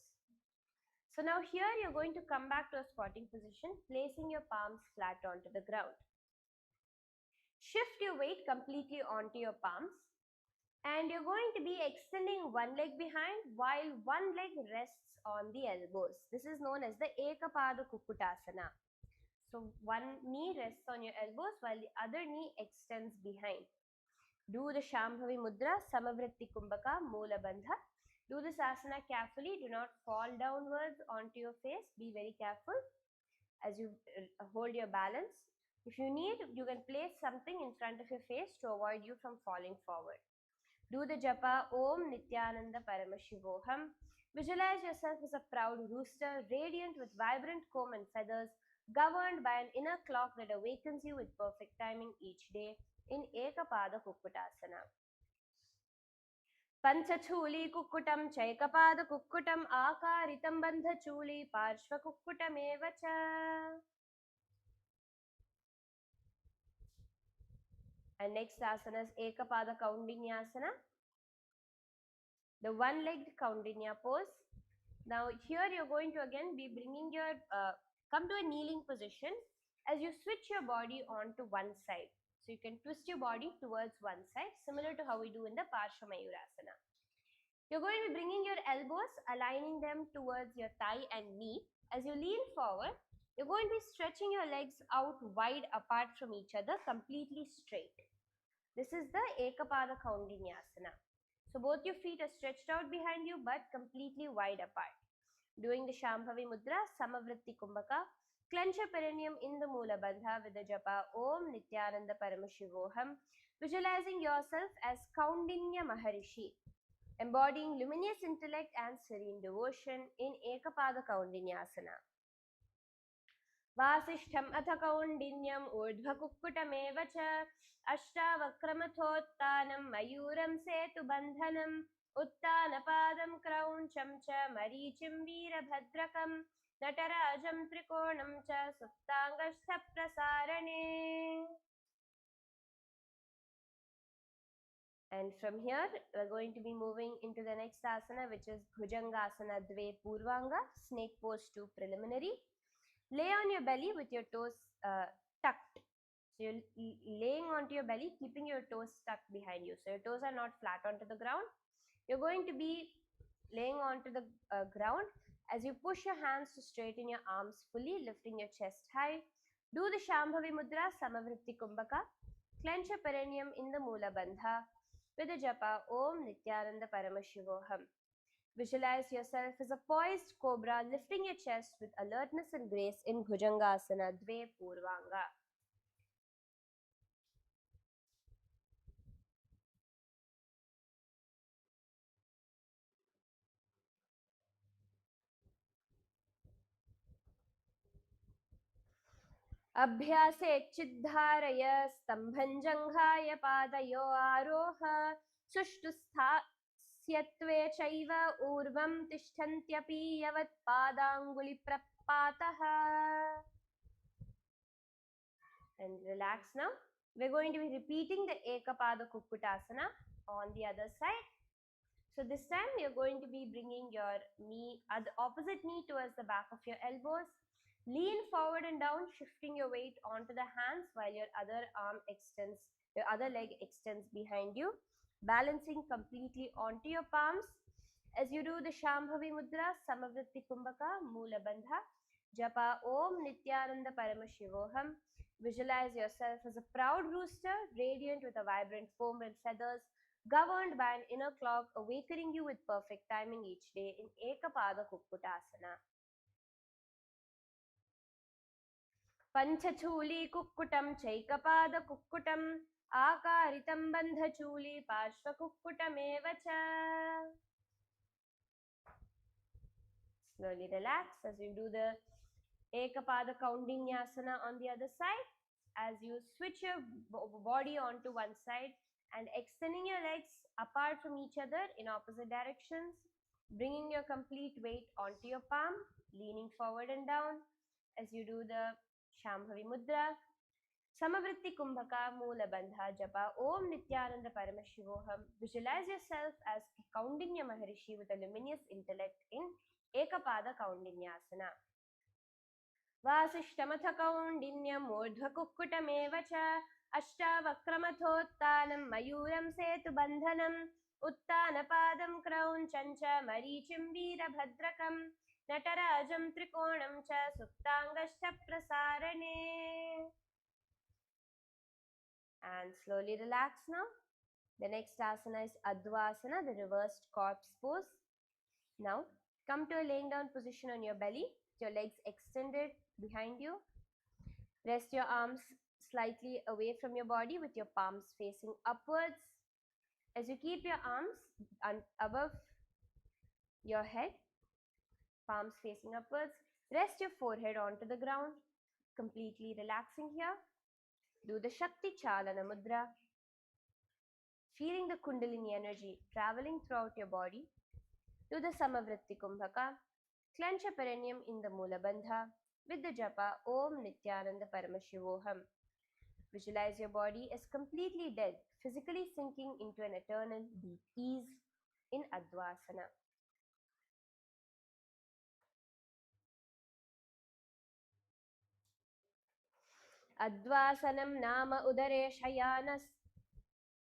So now here you're going to come back to a squatting position, placing your palms flat onto the ground. Shift your weight completely onto your palms, and you're going to be extending one leg behind while one leg rests on the elbows. This is known as the Ekapada Kukkutasana. So one knee rests on your elbows while the other knee extends behind. Do the Shambhavi Mudra, Samavritti Kumbhaka, Moola Bandha. Do this asana carefully. Do not fall downwards onto your face. Be very careful as you hold your balance. If you need, you can place something in front of your face to avoid you from falling forward. Do the japa Om Nithyananda Paramashivoham. Visualize yourself as a proud rooster, radiant with vibrant comb and feathers, governed by an inner clock that awakens you with perfect timing each day in Ekapada Kukkutasana. Panchachuli Kukkutam Chaikapada Kukkutam Akaritam Bandhachuli Parshva Kukkutam And next asana is Ekapada Kaundinyasana, the one-legged Kaundinya pose. Now here you're going to again be bringing your, come to a kneeling position as you switch your body onto one side. So you can twist your body towards one side, similar to how we do in the Parsva Mayurasana. You're going to be bringing your elbows, aligning them towards your thigh and knee. As you lean forward, you're going to be stretching your legs out wide apart from each other, completely straight. This is the Ekapada Kaundinyasana. So both your feet are stretched out behind you but completely wide apart. Doing the Shambhavi Mudra, Samavritti Kumbhaka, clench your perineum in the Moola Bandha with the japa Om Nithyananda Paramashivoham, visualizing yourself as Kaundinya Maharishi, embodying luminous intellect and serene devotion in Ekapada Kaundinyasana. Vasishtham atha kaundinyam urdhva kukkutameva cha ashtavakramathotthanam mayuram setu bandhanam uttanapadam krauncham cha marichim veerabhadrakam natarajam trikonam cha suptangastha prasarane. And from here we're going to be moving into the next asana, which is Bhujangasana Dve Purvanga, snake pose 2 preliminary. Lay on your belly with your toes tucked. So you're laying onto your belly, keeping your toes tucked behind you. So your toes are not flat onto the ground. You're going to be laying onto the ground as you push your hands to straighten your arms fully, lifting your chest high. Do the Shambhavi Mudra, Samavritti Kumbhaka. Clench your perineum in the Moola Bandha with the japa Om Nithyananda Paramashivoham. Visualize yourself as a poised cobra, lifting your chest with alertness and grace in Bhujangasana Dve Purvanga. Abhyase chiddharaya stambhanjanghaya padayo aroha sushtusthya Syatve chaiva urvam tishtantyapi yavat padanguli prapataha. And relax now. We're going to be repeating the Ekapada Kukkutasana on the other side. So this time you're going to be bringing your knee, the opposite knee towards the back of your elbows. Lean forward and down, shifting your weight onto the hands while your other leg extends behind you. Balancing completely onto your palms as you do the Shambhavi Mudra, Samavritti Kumbhaka, Moola Bandha, japa Om Nithyananda Paramashivoham. Visualize yourself as a proud rooster, radiant with a vibrant comb and feathers, governed by an inner clock, awakening you with perfect timing each day in Ekapada Kukkutasana. Panchachuli Kukkutam Chaikapada Kukkutam आकारितं बन्धचूली पार्श्वकुक्कुटमेव च. Slowly relax as you do the Ekapada Kaundinyasana on the other side. As you switch your body onto one side and extending your legs apart from each other in opposite directions, bringing your complete weight onto your palm, leaning forward and down as you do the Shambhavi Mudra. Samavritti Kumbhaka Moola Bandha Japa Om Nithyananda Paramashivoham. Visualize yourself as Kaundinya Maharishi with a luminous intellect in Ekapada Kaundinyasana. वासिष्ठमथ कौण्डिन्यम् ऊर्ध्वकुक्कुटमेव च अष्टावक्रमथोत्तानं मयूरं सेतुबन्धनम् उत्तानपादं क्रौञ्चं च मरीचिं वीरभद्रकं नटराजं त्रिकोणं च सुप्ताङ्गश्च प्रसारणे. And slowly relax now. The next asana is Advasana, the reversed corpse pose. Now come to a laying down position on your belly, your legs extended behind you. Rest your arms slightly away from your body with your palms facing upwards. As you keep your arms above your head, palms facing upwards, rest your forehead onto the ground, completely relaxing here. Do the Shakti Chalana Mudra, feeling the Kundalini energy traveling throughout your body. Do the Samavritti Kumbhaka, clench a perineum in the Moola Bandha with the japa Om Nithyananda Paramashivoham. Visualize your body as completely dead, physically sinking into an eternal deep ease in Advasana. Advasanam nama udare shayanas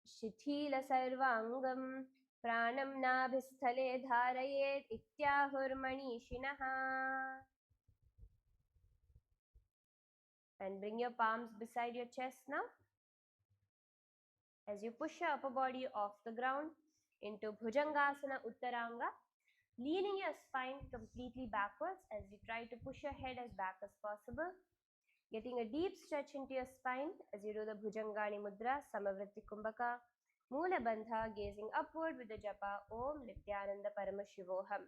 shithila sarvangam pranam nabhisthale dharayet ityahurmanishinaha. And bring your palms beside your chest now. As you push your upper body off the ground into Bhujangasana Uttaranga, leaning your spine completely backwards as you try to push your head as back as possible. Getting a deep stretch into your spine as you do the Bhujangani Mudra, Samavritti Kumbhaka, Moola Bandha, gazing upward with the japa Om Nithyananda Paramashivoham.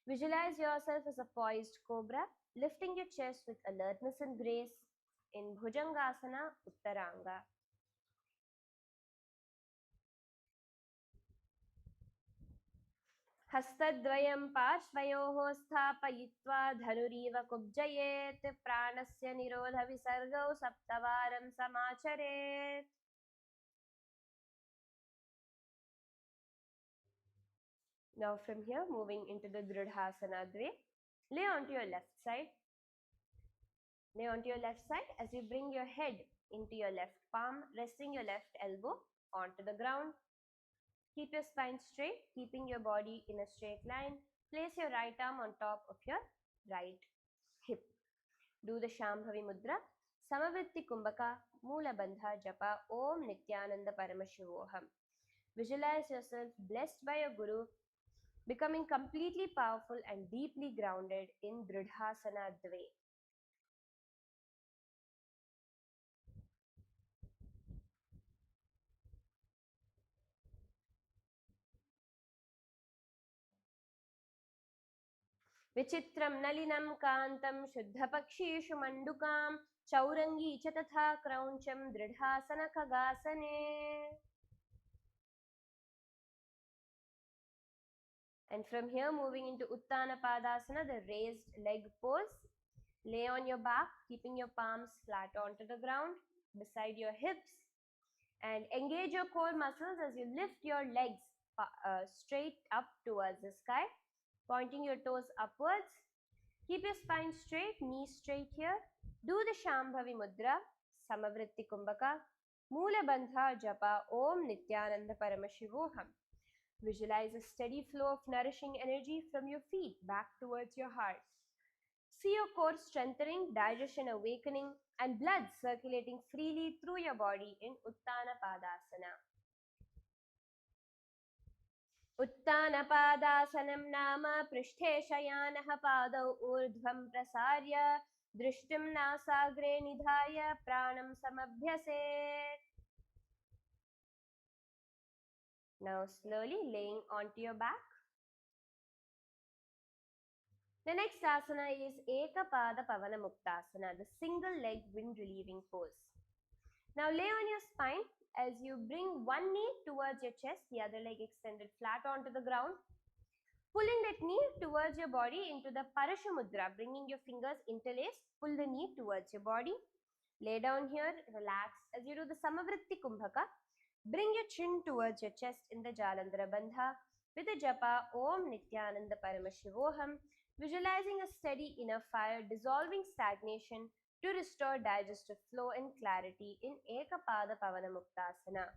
Visualize yourself as a poised cobra, lifting your chest with alertness and grace in Bhujangasana Uttaranga. हस्तद्वयं पार्श्वयोः स्थापयित्वा धनुरीव कुब्जयेत् प्राणस्य निरोधविसर्गौ सप्तवारं समाचरेत्. Now from here, moving into the Dridhasana Dve, lay onto your left side. Lay onto your left side as you bring your head into your left palm, resting your left elbow onto the ground. Keep your spine straight, keeping your body in a straight line. Place your right arm on top of your right hip. Do the Shambhavi Mudra, Samavritti Kumbhaka, Moola Bandha Japa Om Nithyananda Paramashivoham. Visualize yourself blessed by your Guru, becoming completely powerful and deeply grounded in Dridhasana Dve. विचित्रं नलिनं कान्तं शुद्धपक्षीषु मण्डुकां चौरङ्गी च तथा क्रौञ्चं दृढासन खगासने. And from here, moving into Uttana Padasana, the raised leg pose. Lay on your back, keeping your palms flat onto the ground beside your hips, and engage your core muscles as you lift your legs straight up towards the sky, pointing your toes upwards. Keep your spine straight, knees straight here. Do the Shambhavi Mudra, Samavritti Kumbhaka, Moola Bandha Japa Om Nithyananda Paramashivoham. Visualize a steady flow of nourishing energy from your feet back towards your heart. See your core strengthening, digestion awakening, and blood circulating freely through your body in Uttana Padasana. Uttana Padasanam nama Prishthe Shayanah Padau Urdhvam Prasarya Drishtim Nasagre Nidhaya Pranam Samabhyaset. Now slowly laying onto your back. The next asana is Ekapada Pavana Muktasana, the single leg wind relieving pose. Now lay on your spine as you bring one knee towards your chest, the other leg extended flat onto the ground. Pulling that knee towards your body into the Parasha Mudra, bringing your fingers interlaced, pull the knee towards your body. Lay down here, relax. As you do the Samavritti Kumbhaka, bring your chin towards your chest in the Jalandhara Bandha with the japa Om Nithyananda Paramashivoham, visualizing a steady inner fire dissolving stagnation to restore digestive flow and clarity in Ekapada Pavana Muktasana.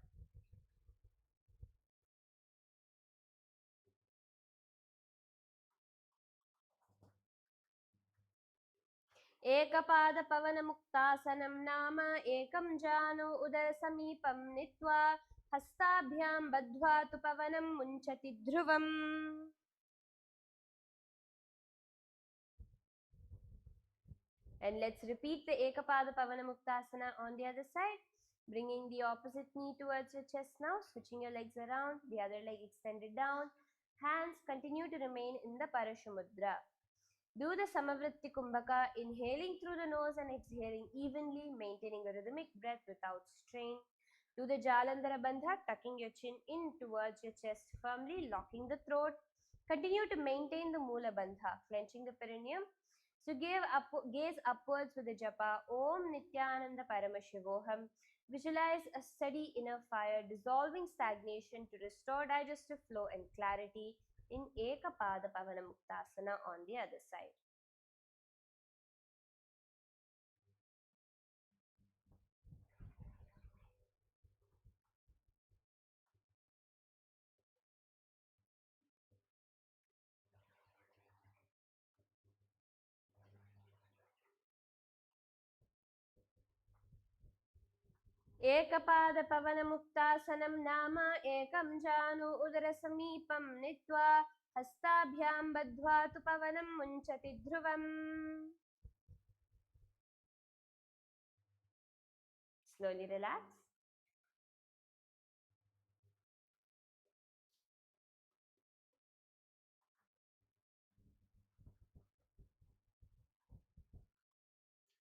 एकपादपवनमुक्तासनं नाम एकं जानु उदरसमीपं नीत्वा हस्ताभ्यां बद्ध्वा तु पवनं मुञ्चति ध्रुवम्. And let's repeat the Ekapada Pavana Muktasana on the other side. Bringing the opposite knee towards your chest now, switching your legs around, the other leg extended down. Hands continue to remain in the Parasha Mudra. Do the Samavritti Kumbhaka, inhaling through the nose and exhaling evenly, maintaining a rhythmic breath without strain. Do the Jalandhara Bandha, tucking your chin in towards your chest firmly, locking the throat. Continue to maintain the Mula Bandha, clenching the perineum. So gaze upwards with the japa Om Nithyananda Paramashivoham. Visualize a steady inner fire dissolving stagnation to restore digestive flow and clarity in Ekapada Pavana Muktasana on the other side. Ekapada Pavana Muktasanam Nama Ekam Janu Udarasamipam Nitva Hastabhyam Badhva Tu Pavanam Munchati Dhruvam. Slowly relax.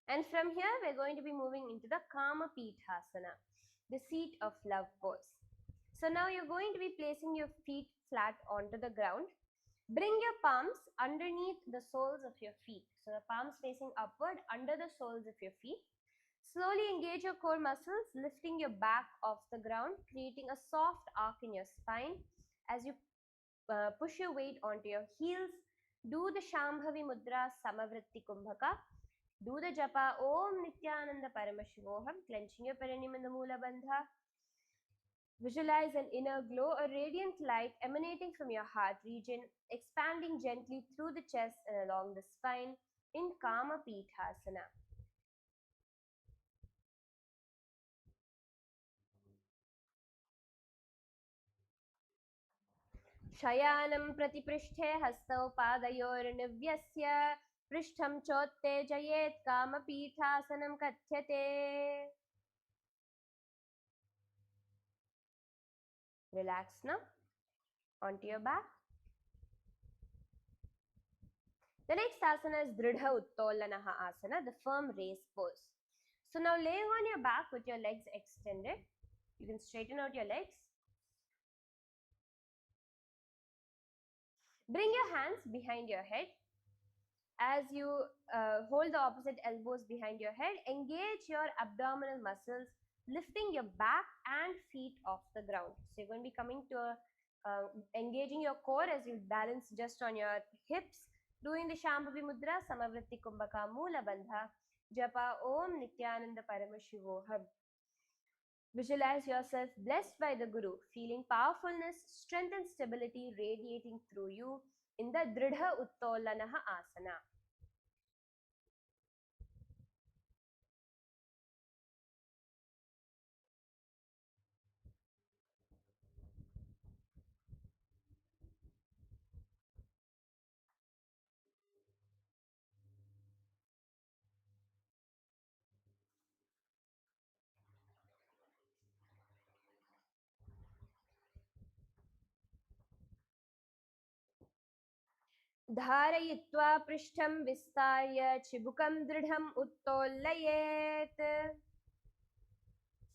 And from here, we're going to be moving into the Kama Pithasana, the seat of love pose. So now you're going to be placing your feet flat onto the ground. Bring your palms underneath the soles of your feet. So the palms facing upward under the soles of your feet. Slowly engage your core muscles, lifting your back off the ground, creating a soft arc in your spine. As you push your weight onto your heels, do the Shambhavi Mudra Samavritti Kumbhaka. Do the japa Om Nithyananda Paramashivoham, clenching your perineum in the Mula Bandha. Visualize an inner glow, a radiant light emanating from your heart region, expanding gently through the chest and along the spine in Kama Pithasana. Shayanam Pratiprishthe Hastau Padayornivyasya Prishtham Chotte Jayet Kama Pithasanam Kathyate. Relax now onto your back. The next asana is Dridha Uttolanaha Asana, the firm raise pose. So now laying on your back with your legs extended, you can straighten out your legs. Bring your hands behind your head. As you hold the opposite elbows behind your head, engage your abdominal muscles, lifting your back and feet off the ground. So you're going to be coming to engaging your core as you balance just on your hips, doing the Shambhavi Mudra, Samavritti Kumbhaka, Mula Bandha, Japa Om Nithyananda Paramashivoham. Visualize yourself blessed by the Guru, feeling powerfulness, strength and stability radiating through you in the Dridha Uttolanaha Asana. धारयित्वा पृष्ठं विस्तार्य चिबुकं दृढम् उत्तोलयेत्.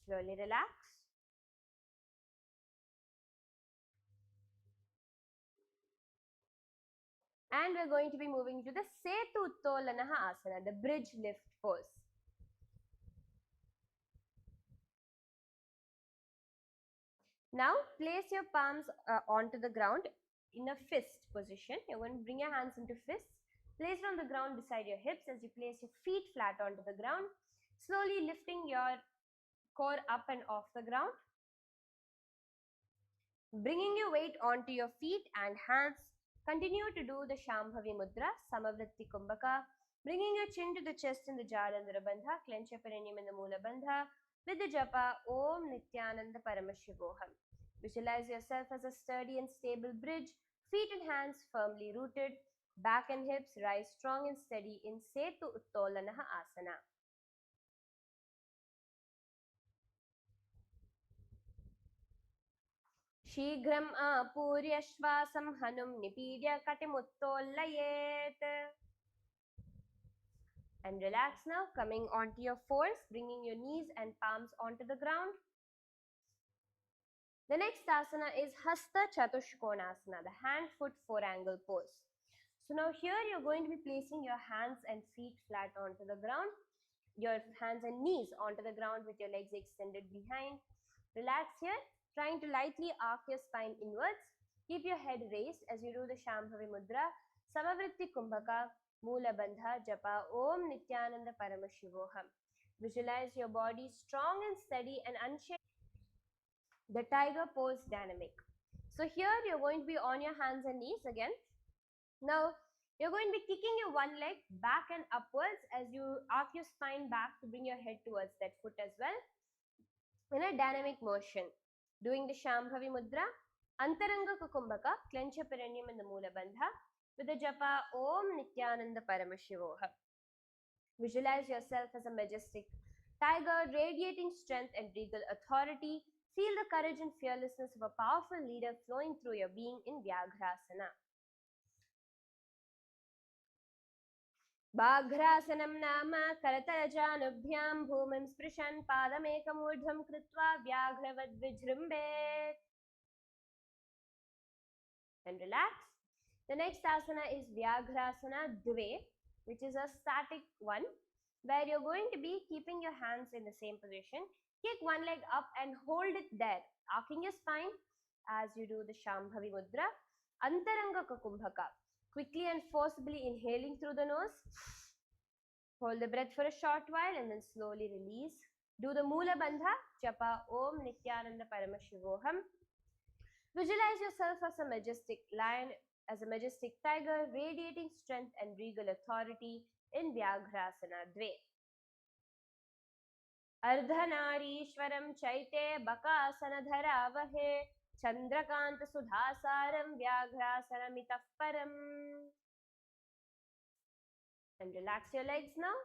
Slowly relax. And we're going to be moving to the Setu Uttolanaha Asana, the bridge lift pose. Now place your palms onto the ground in a fist position. You're going to bring your hands into fists. Place it on the ground beside your hips as you place your feet flat onto the ground. Slowly lifting your core up and off the ground. Bringing your weight onto your feet and hands. Continue to do the Shambhavi Mudra, Samavritti Kumbhaka. Bringing your chin to the chest in the Jalandhara Bandha, clench your perineum in the Mula Bandha. With the japa, Om Nithyananda Paramashivoham. Visualize yourself as a sturdy and stable bridge, feet and hands firmly rooted, back and hips rise strong and steady in Setu Uttolanaha Asana. शीघ्रम् आपूर्य श्वासं हनुं निपीड्य कटिमुत्तोलयेत्. And relax now, coming onto your fours, bringing your knees and palms onto the ground. The next asana is Hasta Chatushkonasana, the hand-foot four-angle pose. So now here you're going to be placing your hands and feet flat onto the ground, your hands and knees onto the ground with your legs extended behind. Relax here, trying to lightly arc your spine inwards. Keep your head raised as you do the Shambhavi Mudra, Samavritti Kumbhaka, Mula Bandha, Japa, Om Nithyananda Paramashivoham. Visualize your body strong and steady and unshaken. The tiger pose dynamic. So here you're going to be on your hands and knees again. Now you're going to be kicking your one leg back and upwards as you arc your spine back to bring your head towards that foot as well. In a dynamic motion, doing the Shambhavi Mudra, Antaranga Kukumbhaka, clench your perineum in the Mula Bandha with the japa Om Nithyananda Paramashivoha. Visualize yourself as a majestic tiger, radiating strength and regal authority. Feel the courage and fearlessness of a powerful leader flowing through your being in Vyagrasana. Bhagrasanam nama karatarjanubhyam bhumim sprishan padamekamurdham kritva vyagravad vijrimbe. And relax. The next asana is Vyagrasana Dve, which is a static one, where you're going to be keeping your hands in the same position. Kick one leg up and hold it there, arcing your spine as you do the Shambhavi Mudra. Antaranga Kukumbhaka. Quickly and forcibly inhaling through the nose. Hold the breath for a short while and then slowly release. Do the Mula Bandha, Japa Om Nithyananda Paramashivoham. Visualize yourself as a majestic lion, as a majestic tiger, radiating strength and regal authority in Vyagrasana Dve. Ardhanarishwaram chaite bakasanadharavahe chandrakanta sudhasaram Vyagrasanamitav param. And relax your legs now.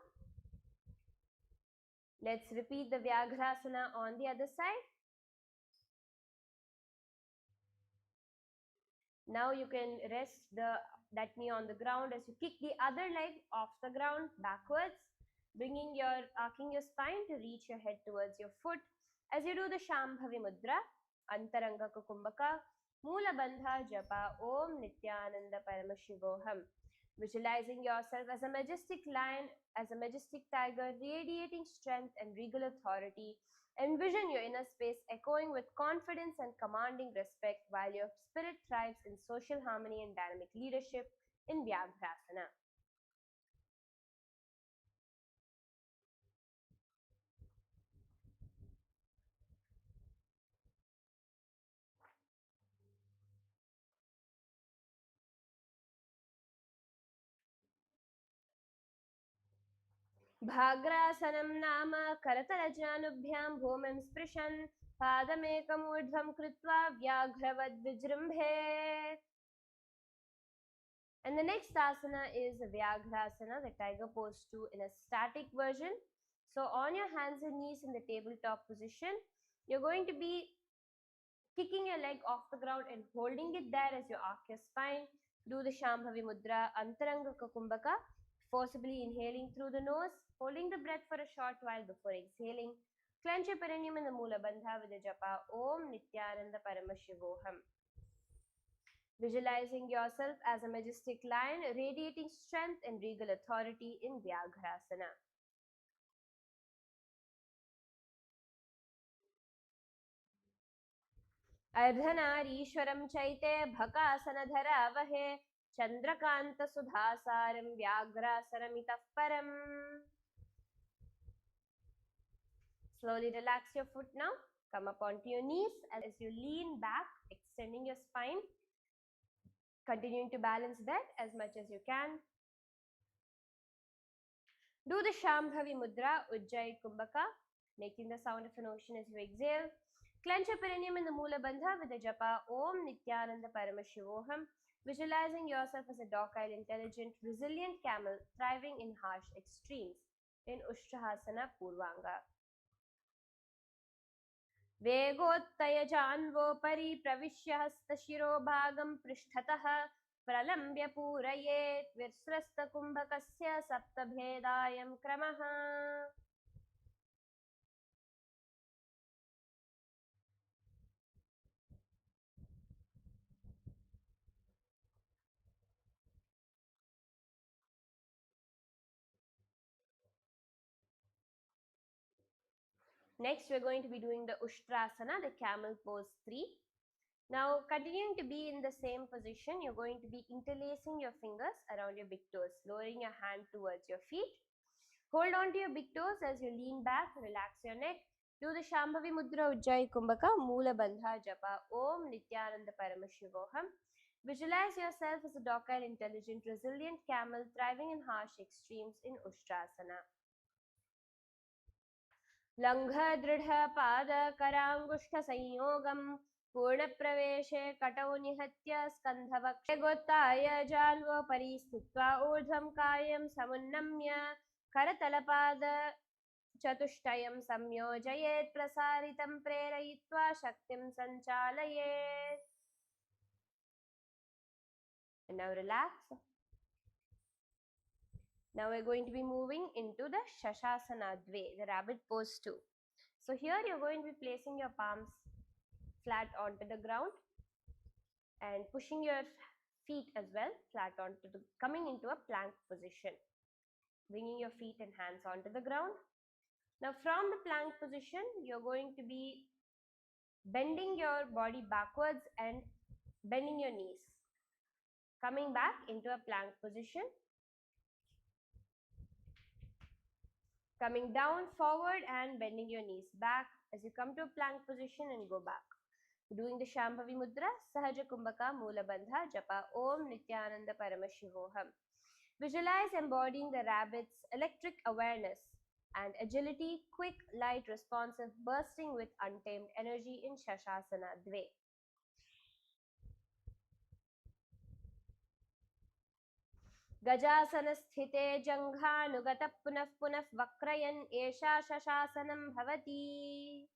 Let's repeat the Vyagrasana on the other side. Now you can rest that knee on the ground as you kick the other leg off the ground backwards, arcing your spine to reach your head towards your foot. As you do the Shambhavi Mudra, Antaranga Kukumbhaka, Mula Bandha Japa Om Nithyananda Paramashivoham. Visualizing yourself as a majestic lion, as a majestic tiger, radiating strength and regal authority. Envision your inner space echoing with confidence and commanding respect while your spirit thrives in social harmony and dynamic leadership in Vyagrasana. Bhagrasanam nama karatarjanubhyam bhumim sprishan padamekam urdhvam kritva vyagravad vijrimbhe. And the next asana is Vyagrasana, the tiger pose 2 in a static version. So on your hands and knees in the tabletop position, you're going to be kicking your leg off the ground and holding it there as you arc your spine. Do the Shambhavi Mudra Antaranga Kumbhaka, forcibly inhaling through the nose, holding the breath for a short while before exhaling. Clench your perineum in the Mula Bandha with the japa Om Nithyananda Paramashivoham. Visualizing yourself as a majestic lion radiating strength and regal authority in Vyagrasana. अर्धनारीश्वरं चैते भकासनधरावहे चन्द्रकान्तसुधासारं व्याघ्रासनमितः परम्. Slowly relax your foot now. Come up onto your knees as you lean back, extending your spine. Continuing to balance that as much as you can. Do the Shambhavi Mudra, Ujjayi Kumbhaka, making the sound of an ocean as you exhale. Clench your perineum in the Mula Bandha with the japa Om Nithyananda Paramashivoham, visualizing yourself as a docile, intelligent, resilient camel thriving in harsh extremes in Ushtrahasana Purvanga. वेगोत्तयजान्वोपरि प्रविश्य हस्तशिरोभागं पृष्ठतः प्रलम्ब्य पूरयेत् विस्रस्तकुम्भकस्य सप्तभेदायं क्रमः. Next, we're going to be doing the Ushtrasana, the camel pose 3. Now, continuing to be in the same position, you're going to be interlacing your fingers around your big toes, lowering your hand towards your feet. Hold on to your big toes as you lean back, relax your neck. Do the Shambhavi Mudra Ujjayi Kumbhaka, Mula Bandha Japa, Om Nithyananda Paramashivoham. Visualize yourself as a docile, intelligent, resilient camel thriving in harsh extremes in Ushtrasana. लङ्घदृढपादकराङ्गुष्ठसंयोगं पूर्णप्रवेशे कटौ निहत्य स्कन्धवक्षे गोत्ताय जान्वोपरि स्थित्वा ऊर्ध्वं कायं समुन्नम्य करतलपादचतुष्टयं संयोजयेत् प्रसारितं प्रेरयित्वा शक्तिं सञ्चालयेत्. And now relax. Now we're going to be moving into the Shashasana Dve, the rabbit pose 2. So here you're going to be placing your palms flat onto the ground and pushing your feet as well flat onto the, coming into a plank position. Bringing your feet and hands onto the ground. Now from the plank position, you're going to be bending your body backwards and bending your knees. Coming back into a plank position. Coming down, forward and bending your knees back as you come to a plank position and go back. Doing the Shambhavi Mudra, Sahaja Kumbhaka Mula Bandha Japa Om Nithyananda Paramashivoham. Visualize embodying the rabbit's electric awareness and agility, quick, light, responsive, bursting with untamed energy in Shashasana Dve. गजासनस्थिते जङ्घानुगतः पुनः पुनः वक्रयन् एषा शशासनं भवति.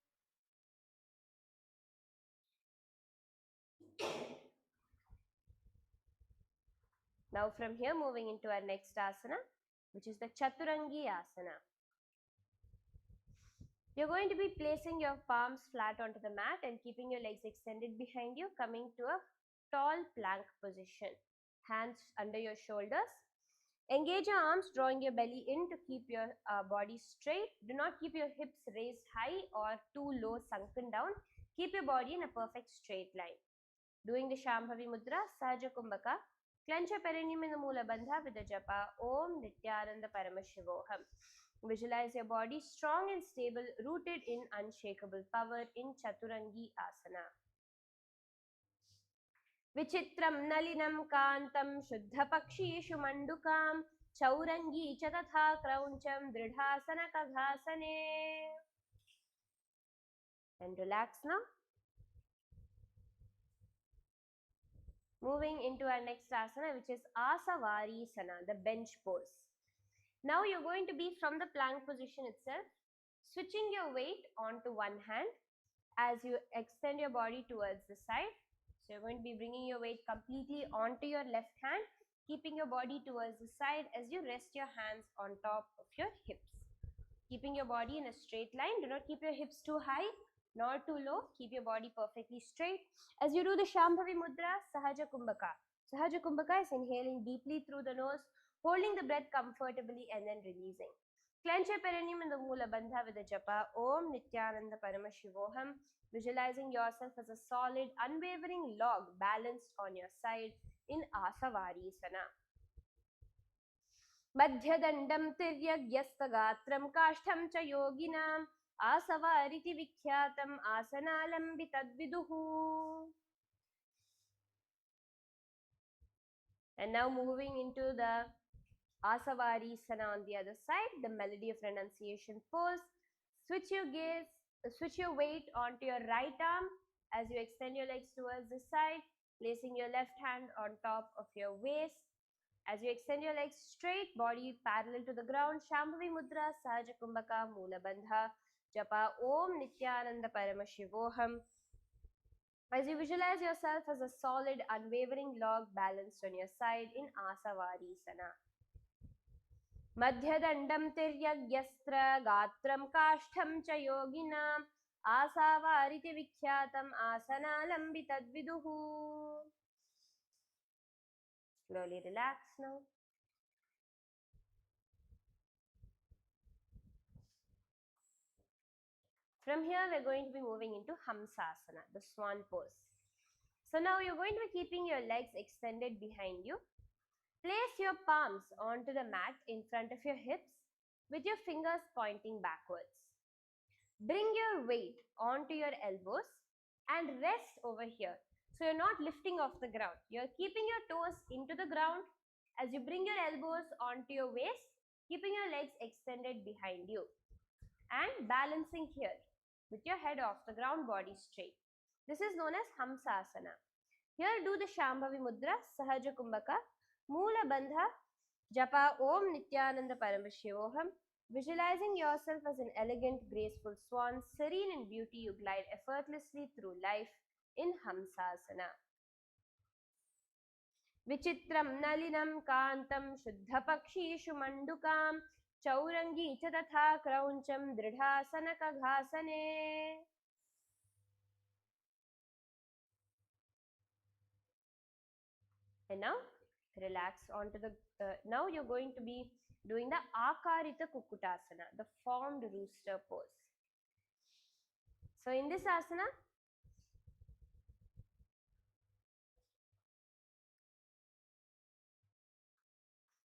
Now from here moving into our next asana, which is the Chaturangi asana. You're going to be placing your palms flat onto the mat and keeping your legs extended behind you, coming to a tall plank position. Hands under your shoulders. Engage your arms, drawing your belly in to keep your body straight. Do not keep your hips raised high or too low, sunken down. Keep your body in a perfect straight line. Doing the Shambhavi Mudra, Sahaja Kumbhaka. Clench your perineum in the Mula Bandha with the japa Om Nithyananda Paramashivoham. Visualize your body strong and stable, rooted in unshakable power in Chaturangi asana. विचित्रं नलिनं कान्तं शुद्धपक्षीषु मण्डुकां चौरङ्गी च तथा क्रौञ्चं दृढासनकघासने. And relax now. Moving into our next asana, which is Asavarisana, the bench pose. Now you're going to be from the plank position itself, switching your weight onto one hand as you extend your body towards the side. So So you're going to be bringing your weight completely onto your left hand, keeping your body towards the side as you rest your hands on top of your hips. Keeping your body in a straight line. Do not keep your hips too high nor too low. Keep your body perfectly straight. As you do the Shambhavi Mudra, Sahaja Kumbhaka. Sahaja Kumbhaka is inhaling deeply through the nose, holding the breath comfortably and then releasing. Clench your perineum in the Mula Bandha with the japa Om Nithyananda Paramashivoham, visualizing yourself as a solid, unwavering log balanced on your side in Asavarisana. Madhyadandam tiryagyastagatram kashtham cha yoginam asavariti vikhyatam asanalambi tadviduhu. And now moving into the Asavarisana on the other side, the melody of renunciation pose. Switch your weight onto your right arm as you extend your legs towards the side, placing your left hand on top of your waist. As you extend your legs straight, body parallel to the ground, Shambhavi Mudra, Sahaja Kumbhaka, Mula Bandha, Japa Om Nithyananda Paramashivoham. As you visualize yourself as a solid, unwavering log balanced on your side in Asavarisana. Madhyadandam tiryagyastra gatram kashtham cha yoginam asavariti vikhyatam asanalambi tadviduhu. Slowly relax now. From here, we're going to be moving into Hamsasana, the swan pose. So now you're going to be keeping your legs extended behind you. Place your palms onto the mat in front of your hips with your fingers pointing backwards. Bring your weight onto your elbows and rest over here. So you're not lifting off the ground. You're keeping your toes into the ground as you bring your elbows onto your waist, keeping your legs extended behind you and balancing here with your head off the ground, body straight. This is known as Hamsasana. Here do the Shambhavi Mudra, Sahaja Kumbhaka, Mula Bandha, Japa Om Nithyananda Paramashivoham. Visualizing yourself as an elegant, graceful swan, serene in beauty, you glide effortlessly through life in Hamsasana. Vichitram nalinam kantam shuddhapakshishu mandukam chaurangi cha tatha krauncham dridhasana kaghasane. And now relax onto the, now you're going to be doing the Akarita Kukutasana, the formed rooster pose. So in this asana,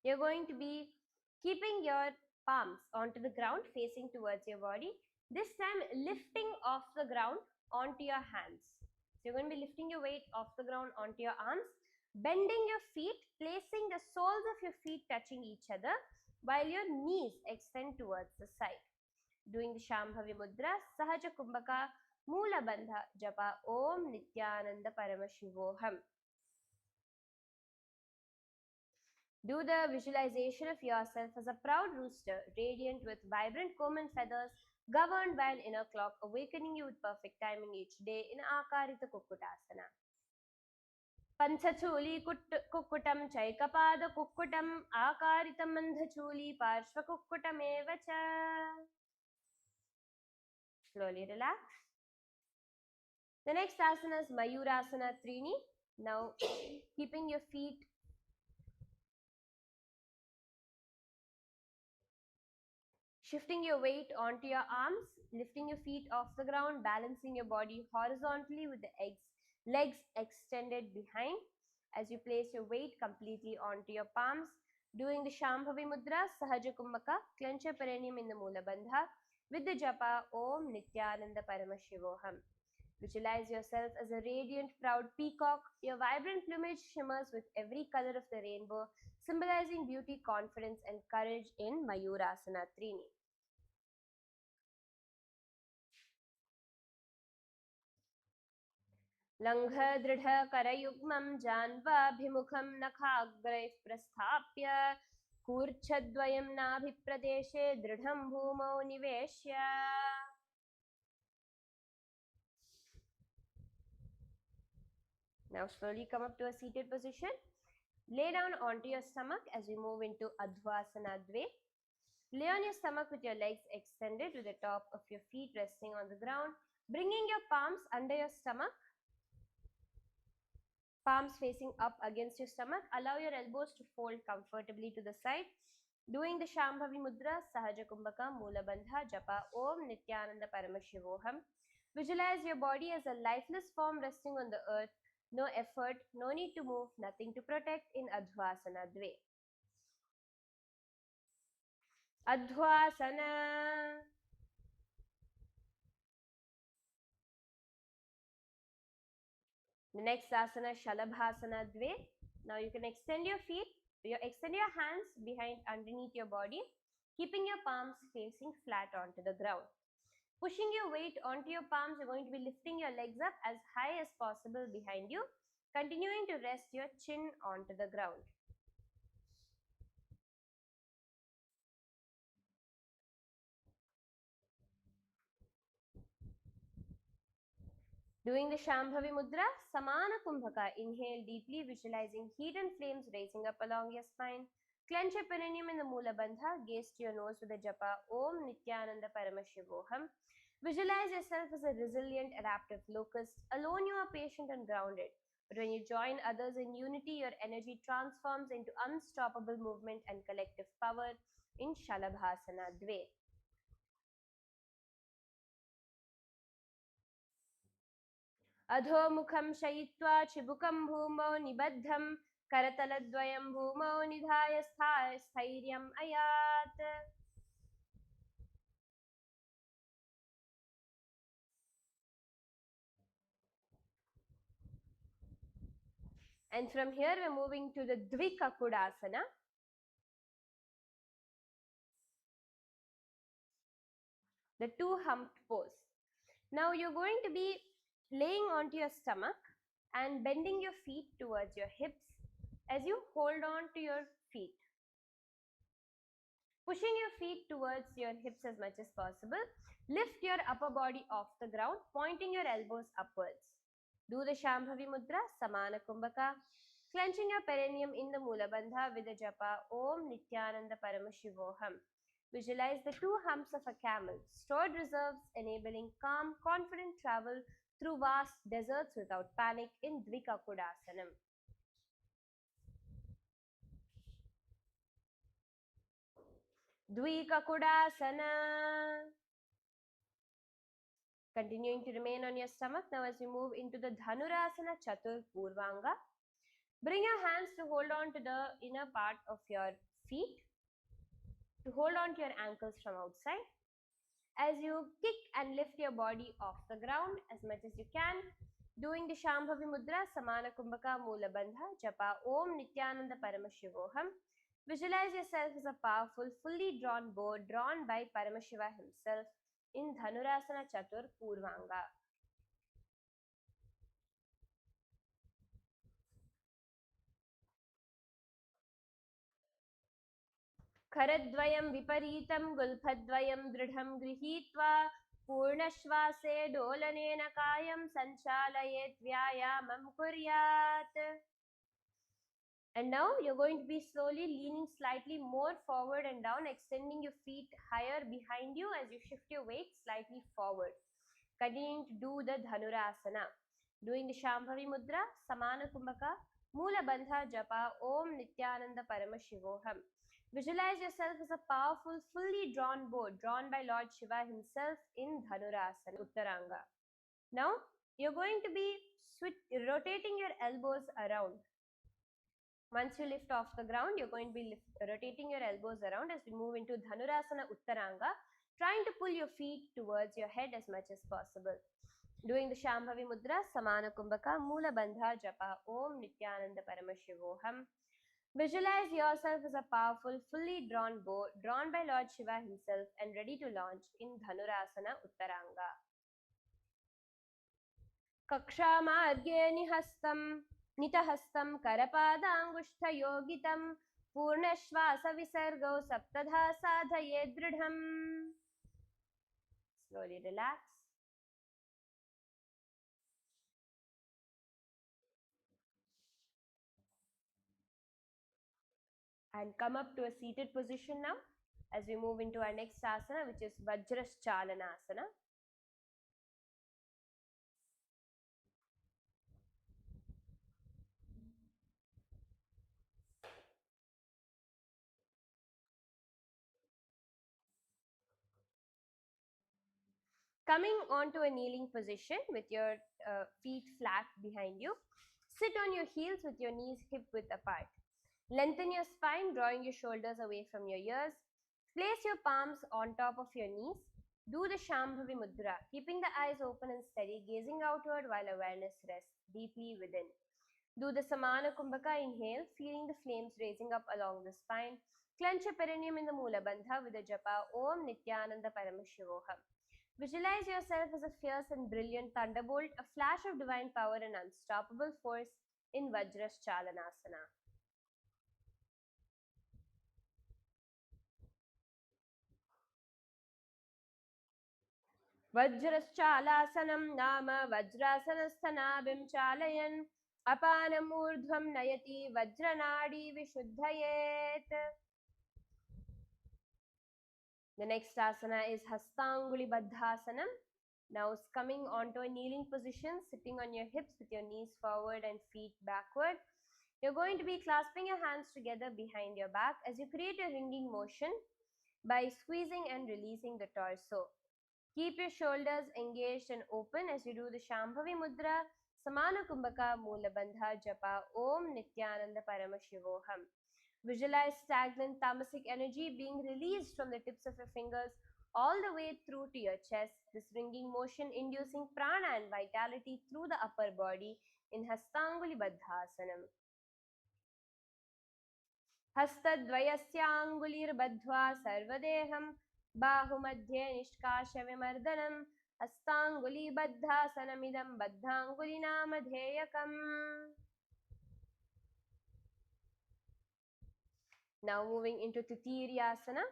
you're going to be keeping your palms onto the ground facing towards your body. This time lifting off the ground onto your hands. So you're going to be lifting your weight off the ground onto your arms, bending your feet, placing the soles of your feet touching each other while your knees extend towards the side. Doing the Shambhavi Mudra, Sahaja Kumbhaka, Mula Bandha, Japa Om Nithyananda Paramashivoham. Do the visualization of yourself as a proud rooster, radiant with vibrant comb and feathers, governed by an inner clock, awakening you with perfect timing each day in Akarita Kukutasana. Panchachuli Kukutam Chaikapada Kukutam Akaritam Mandhachuli Parshva Kukutam Evacha. Slowly relax. The next asana is Mayurasana Trini. Now keeping your feet shifting your weight onto your arms, lifting your feet off the ground, balancing your body horizontally with the legs extended behind as you place your weight completely onto your palms. Doing the Shambhavi Mudra, Sahaja Kumbhaka, clench your perineum in the Mula Bandha with the Japa Om Nithyananda Paramashivoham. Visualize yourself as a radiant, proud peacock. Your vibrant plumage shimmers with every color of the rainbow, symbolizing beauty, confidence, and courage in Mayurasana Trini. लंघ दृढ़ करयुग्मं जान्वाभिमुखं नखाग्रैः प्रस्थाप्य कूर्च्छद्वयं नाभिप्रदेशे दृढं भूमौ निवेश्य. Now slowly come up to a seated position. Lay down onto your stomach as we move into Adhvasana Dve. Lay on your stomach with your legs extended with the top of your feet resting on the ground, bringing your palms under your stomach, palms facing up against your stomach. Allow your elbows to fold comfortably to the side. Doing the Shambhavi Mudra, Sahaja Kumbhaka, Mula Bandha, Japa, Om Nithyananda Paramashivoham. Visualize your body as a lifeless form resting on the earth. No effort, no need to move, nothing to protect in Adhvasana Dve. Adhvasana. The next asana, Shalabhasana Dve. Now you can extend your feet, extend your hands behind underneath your body, keeping your palms facing flat onto the ground. Pushing your weight onto your palms, you're going to be lifting your legs up as high as possible behind you, continuing to rest your chin onto the ground. Doing the Shambhavi Mudra, Samana Kumbhaka. Inhale deeply, visualizing heat and flames rising up along your spine. Clench your perineum in the Mula Bandha. Gaze to your nose with the japa Om Nithyananda Paramashivoham. Visualize yourself as a resilient, adaptive locust. Alone you are patient and grounded. But when you join others in unity, your energy transforms into unstoppable movement and collective power in Shalabhasana Dve. अधोमुखं शयित्वा चिबुकं भूमौ निबद्धं करतलद्वयं भूमौ निधाय स्थैर्यम् अयात्. And from here we're moving to the Dvikakudasana. The two-humped pose. Now you're going to be laying onto your stomach and bending your feet towards your hips as you hold on to your feet. Pushing your feet towards your hips as much as possible. Lift your upper body off the ground, pointing your elbows upwards. Do the Shambhavi Mudra, Samana Kumbhaka. Clenching your perineum in the Mula Bandha with the japa Om Nithyananda Paramashivoham. Visualize the two humps of a camel, stored reserves enabling calm, confident travel through vast deserts without panic in Dvikakudasanam. Dvikakudasana. Continuing to remain on your stomach. Now as we move into the Dhanurasana Chatur Purvanga. Bring your hands to hold on to the inner part of your feet, to hold on to your ankles from outside. As you kick and lift your body off the ground as much as you can, doing the Shambhavi Mudra, Samana Kumbhaka Mula Bandha, Japa Om Nithyananda Paramashivoham. Visualize yourself as a powerful, fully drawn bow drawn by Paramashiva himself in Dhanurasana Chatur Purvanga. करद्वयं विपरीतं गुल्फद्वयं दृढं गृहीत्वा पूर्णश्वासे डोलनेन कायं सञ्चालयेत् व्यायामं कुर्यात्. And now you're going to be slowly leaning slightly more forward and down, extending your feet higher behind you as you shift your weight slightly forward. Continuing to do the Dhanurasana. Doing the Shambhavi Mudra, Samana Kumbhaka, Mula Bandha Japa Om Nithyananda Paramashivoham. Visualize yourself as a powerful, fully drawn bow drawn by Lord Shiva himself in Dhanurasana Uttaranga. Now, you're going to be rotating your elbows around. Once you lift off the ground, you're going to be rotating your elbows around as we move into Dhanurasana Uttaranga, trying to pull your feet towards your head as much as possible. Doing the Shambhavi Mudra, Samana Kumbhaka, Mula Bandha Japa Om Nithyananda Paramashivoham. Visualize yourself as a powerful, fully drawn bow drawn by Lord Shiva himself and ready to launch in Dhanurasana Uttaranga. Kakshamargye nitahastam karapadangushtayogitam purnashvasa visargau saptadha sadhaye dridham. Slowly relax. And come up to a seated position now as we move into our next asana, which is Vajraschalana. Coming onto a kneeling position with your feet flat behind you. Sit on your heels with your knees hip width apart. Lengthen your spine, drawing your shoulders away from your ears. Place your palms on top of your knees. Do the Shambhavi Mudra, keeping the eyes open and steady, gazing outward while awareness rests deeply within. Do the Samana Kumbhaka inhale, feeling the flames raising up along the spine. Clench your perineum in the Mula Bandha with the japa Om Nithyananda Paramashivoham. Visualize yourself as a fierce and brilliant thunderbolt, a flash of divine power and unstoppable force in Vajraschalana. Vajraschalasanam nama Vajrasanasthanabhim chalayan apanam urdhvam nayati Vajranadi vishuddhayet. The next asana is Hastanguli Baddhasanam. Now coming onto a kneeling position, sitting on your hips with your knees forward and feet backward. You're going to be clasping your hands together behind your back as you create a ringing motion by squeezing and releasing the torso. Keep your shoulders engaged and open as you do the Shambhavi Mudra, Samana Kumbhaka Mula Bandha Japa Om Nithyananda Paramashivoham. Visualize stagnant tamasic energy being released from the tips of your fingers all the way through to your chest. This ringing motion inducing prana and vitality through the upper body in Hastanguli Baddhasanam. हस्तद्वयस्याङ्गुलिर्बद्ध्वा सर्वदेहं बाहुमध्ये निष्काश्यविमर्दनं हस्ताङ्गुलिबद्धासनमिदं बद्धाङ्गुलिनामधेयकम्. Now moving into Titiryasana.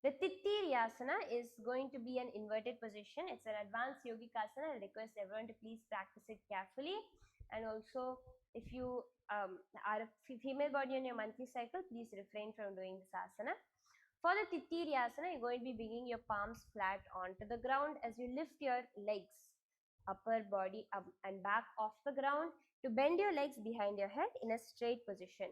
The Titiryasana is going to be an inverted position. It's an advanced yogic asana. I request everyone to please practice it carefully. And also, if you are a female body on your monthly cycle, please refrain from doing this asana. For the Titiryasana, you're going to be bringing your palms flat onto the ground as you lift your legs, upper body up and back off the ground to bend your legs behind your head in a straight position.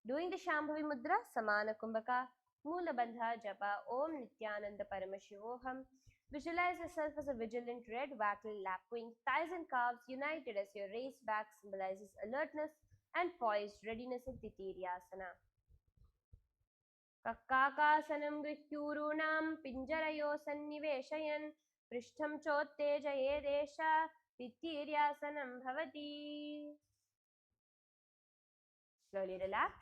Doing the Shambhavi Mudra, Samana Kumbhaka, Mula Bandha Japa Om Nithyananda Paramashivoham. Visualize yourself as a vigilant red wattle lapwing, thighs and calves united as your raised back symbolizes alertness and poised readiness in Titiryasana. Kakakasanam grihyurunam pinjarayo sanniveshayan prishtham chottejaya desha Titiryasana bhavati. Slowly relax.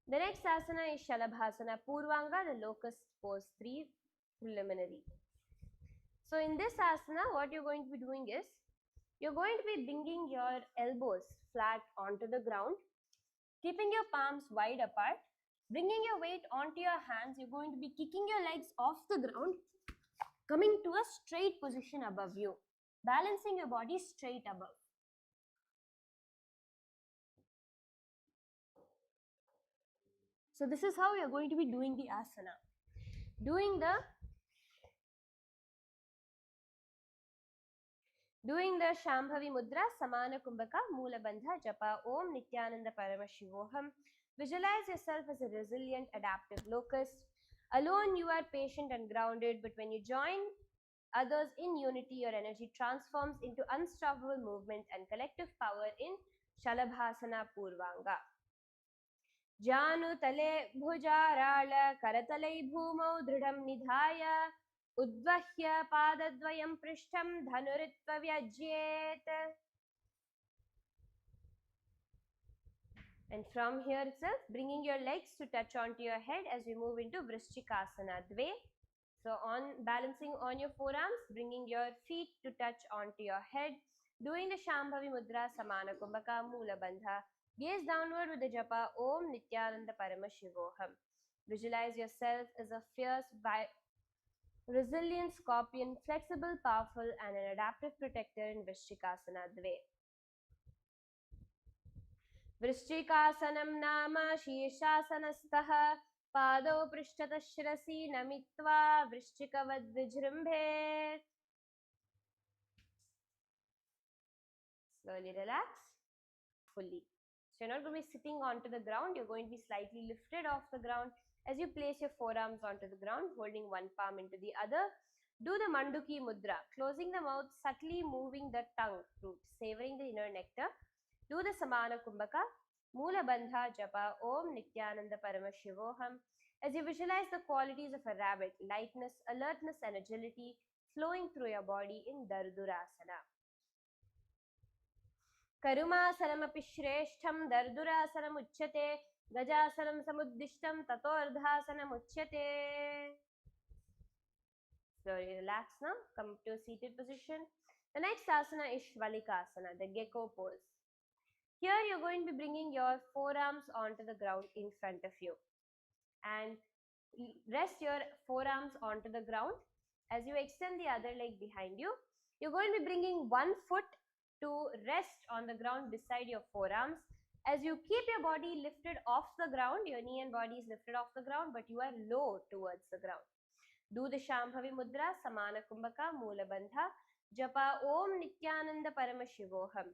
The next asana is Shalabhasana Purvanga, the locust pose 3 preliminary. So in this asana, what you're going to be doing is, you're going to be bringing your elbows flat onto the ground, keeping your palms wide apart, bringing your weight onto your hands. You're going to be kicking your legs off the ground, coming to a straight position above you, balancing your body straight above. So this is how you're going to be doing the asana. Doing the Shambhavi Mudra, Samana Kumbhaka, Mula Bandha, Japa Om Nithyananda Paramashivoham. Visualize yourself as a resilient, adaptive locust. Alone you are patient and grounded, but when you join others in unity, your energy transforms into unstoppable movement and collective power in Shalabhasana Purvanga. Janu tale bhujarala karatalai bhumau dridham nidhaya Udvahya padadvayam prishtham dhanuritva vyajyet. And from here itself, bringing your legs to touch onto your head as we move into Vrishchikasana Dve. So on balancing on your forearms, bringing your feet to touch onto your head, doing the Shambhavi Mudra, Samana Kumbhaka, Mula Bandha. Gaze downward with the japa Om Nithyananda Paramashivoham. Visualize yourself as a fierce, resilient scorpion, flexible, powerful, and an adaptive protector in Vrishchikasana Dve. वृश्चिकासनं नाम शीर्षासनस्थः पादौ पृष्ठतः शिरसि नमित्वा वृश्चिकवद् विजृम्भेत्. Slowly relax fully. So you're not going to be sitting onto the ground, you're going to be slightly lifted off the ground as you place your forearms onto the ground, holding one palm into the other. Do the Manduki Mudra, closing the mouth, subtly moving the tongue root, savoring the inner nectar. Do the Samana Kumbhaka, Moola Bandha Japa, Om Nithyananda Paramashivoham. As you visualize the qualities of a rabbit, lightness, alertness and agility flowing through your body in Dardurasana. करुमासनमपि श्रेष्ठं दर्दुरासनमुच्यते गजासनं समुद्दिष्टं ततोर्धासनमुच्यते. Slowly relax now. Come to a seated position. The next asana is Shvalikasana, the gecko pose. Here you're going to be bringing your forearms onto the ground in front of you and rest your forearms onto the ground. As you extend the other leg behind you, you're going to be bringing one foot to rest on the ground beside your forearms. As you keep your body lifted off the ground, your knee and body is lifted off the ground, but you are low towards the ground. Do the Shambhavi Mudra, Samana Kumbhaka, Moola Bandha, Japa Om Nithyananda Paramashivoham.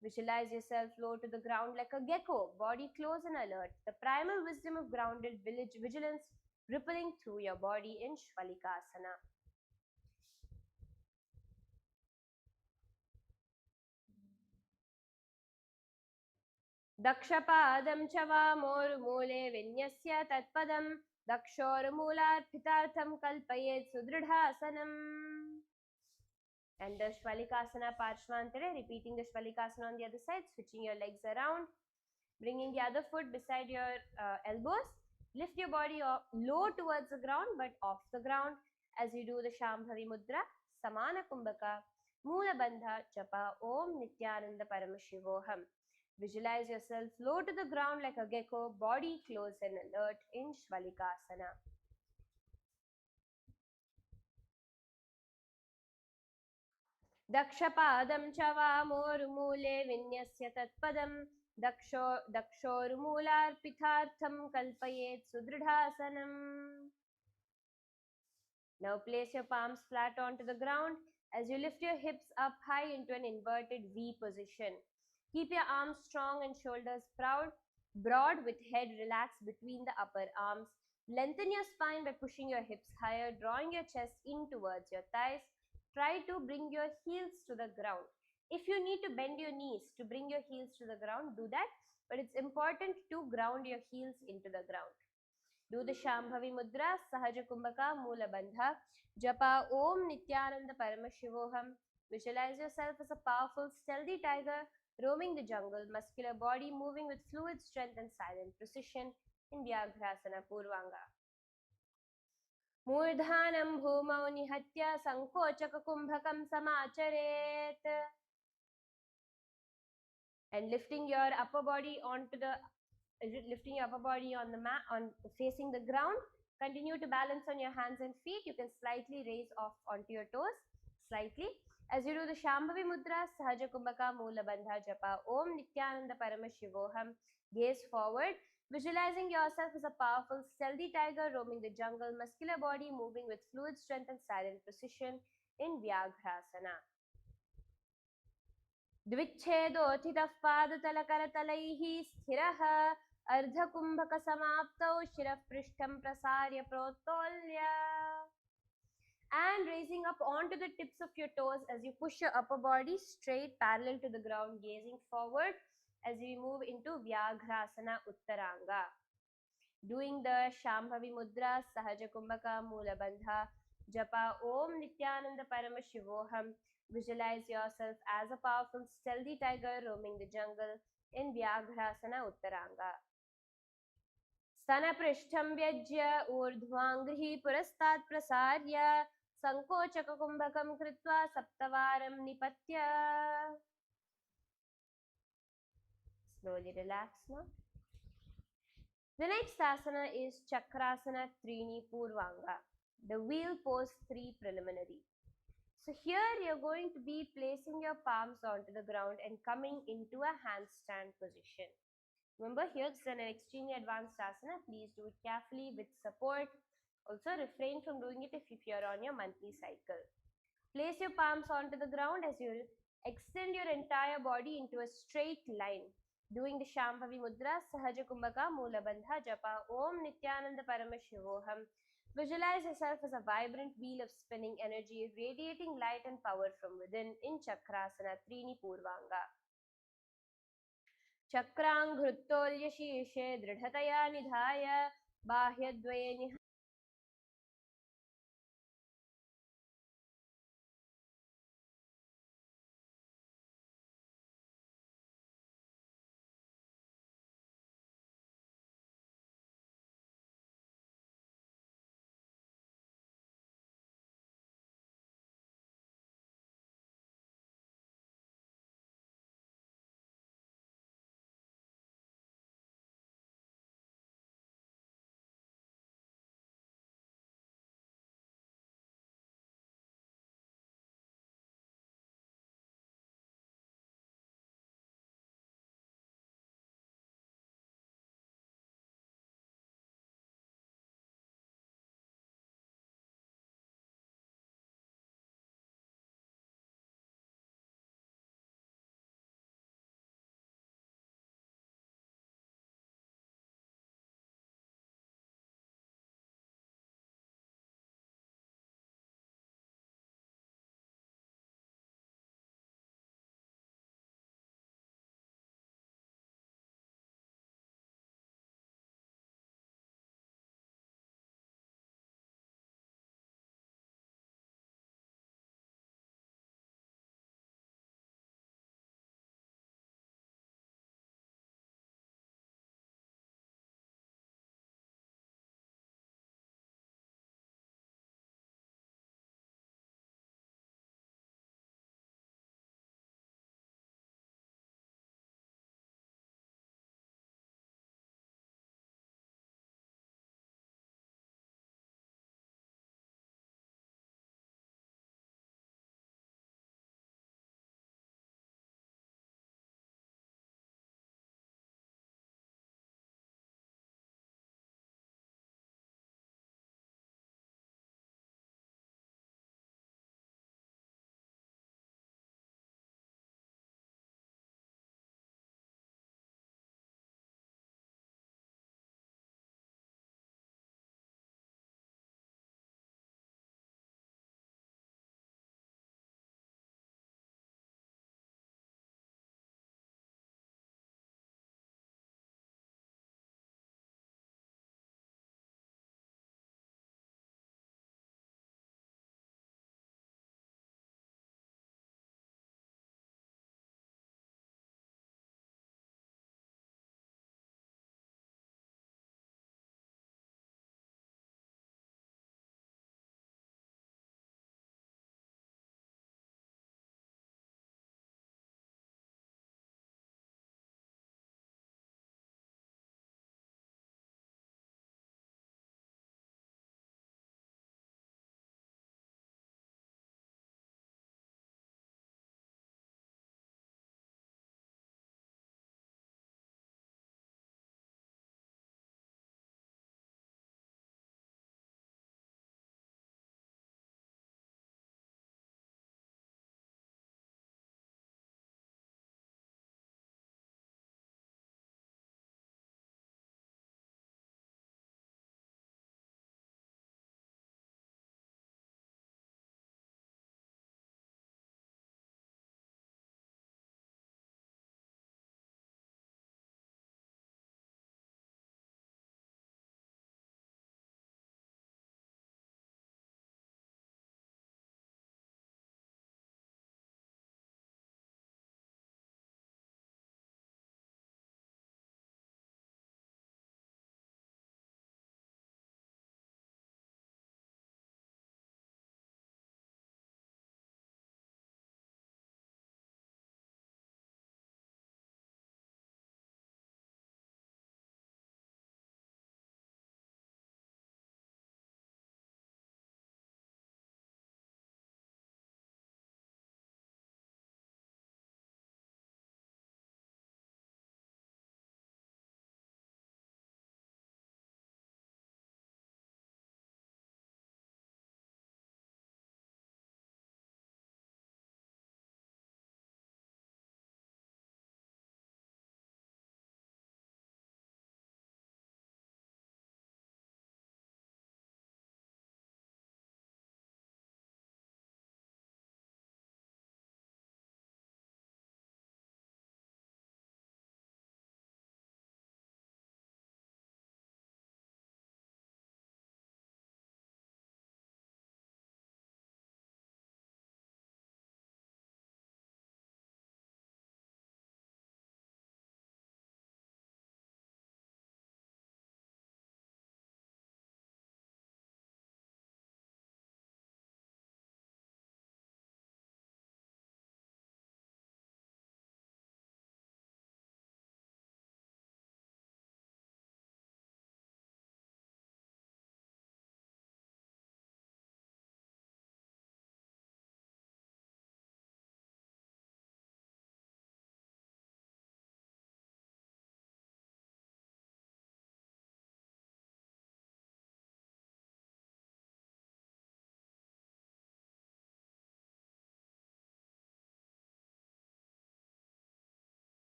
Visualize yourself low to the ground like a gecko, body close and alert. The primal wisdom of grounded vigilance rippling through your body in Shvalikasana. दक्षपादं च वामोरुमूले विन्यस्य तत्पदं दक्षोरुमूलार्पितार्थं कल्पयेत् सुदृढासनम्. And the Shvalikasana Parshvantare, repeating the Shvalikasana on the other side, switching your legs around, bringing the other foot beside your elbows. Lift your body up low towards the ground but off the ground as you do the Shambhavi Mudra, Samana Kumbhaka, Moola Bandha, Japa Om Nithyananda Paramashivoham. Visualize yourself low to the ground like a gecko, body close and alert in Shvalikasana. दक्षपादं च वामोरुमूले विन्यस्य तत्पदं दक्षोरुमूलार्पितार्थं कल्पयेत् सुदृढासनम्. Now place your palms flat onto the ground as you lift your hips up high into an inverted V position. Keep your arms strong and shoulders broad with head relaxed between the upper arms. Lengthen your spine by pushing your hips higher, drawing your chest in towards your thighs. Try to bring your heels to the ground. If you need to bend your knees to bring your heels to the ground, do that. But it's important to ground your heels into the ground. Do the Shambhavi Mudra, Sahaja Kumbhaka, Moola Bandha, Japa Om Nithyananda Paramashivoham. Visualize yourself as a powerful, stealthy tiger roaming the jungle, muscular body moving with fluid strength and silent precision in Vyagrasana Purvanga. Murdhanam bhumau nihatya sankochaka kumbhakam samacharet. And lifting your upper body on the mat, facing the ground. Continue to balance on your hands and feet. You can slightly raise off onto your toes, slightly. As you do the Shambhavi Mudra, Sahaja Kumbhaka, Moola Bandha, Japa Om Nithyananda Paramashivoham. Gaze forward, visualizing yourself as a powerful, stealthy tiger roaming the jungle, muscular body moving with fluid strength and silent precision in Vyagrasana. द्विच्छेदोत्थितः पादतलकरतलैः स्थिरः अर्धकुम्भकसमाप्तौ शिरः पृष्ठं प्रसार्य प्रोत्तोल्य. And raising up onto the tips of your toes as you push your upper body straight parallel to the ground, gazing forward as we move into Vyagrasana Uttaranga. Doing the Shambhavi Mudra, Sahaja Kumbhaka, Moola Bandha, Japa Om Nithyananda Paramashivoham. Visualize yourself as a powerful, stealthy tiger roaming the jungle in Vyagrasana Uttaranga. Stanaprishtham vyajya urdhvangrihi purastat prasarya sankochaka kumbhakam kritva saptavaram nipatya. Slowly relax now. The next asana is Chakrasana Trini Purvanga, the wheel pose 3 preliminary. So here you're going to be placing your palms onto the ground and coming into a handstand position. Remember, here this is an extremely advanced asana. Please do it carefully with support. Also, refrain from doing it if you're on your monthly cycle. Place your palms onto the ground as you extend your entire body into a straight line. Doing the Shambhavi Mudra, Sahaja Kumbhaka, Moola Bandha, Japa, Om Nithyananda Paramashivoham. Visualize yourself as a vibrant wheel of spinning energy, radiating light and power from within in Chakrasana, Trini Purvanga. चक्राङ्घृत्तोल्य शीर्षे दृढतया निधाय बाह्यद्वये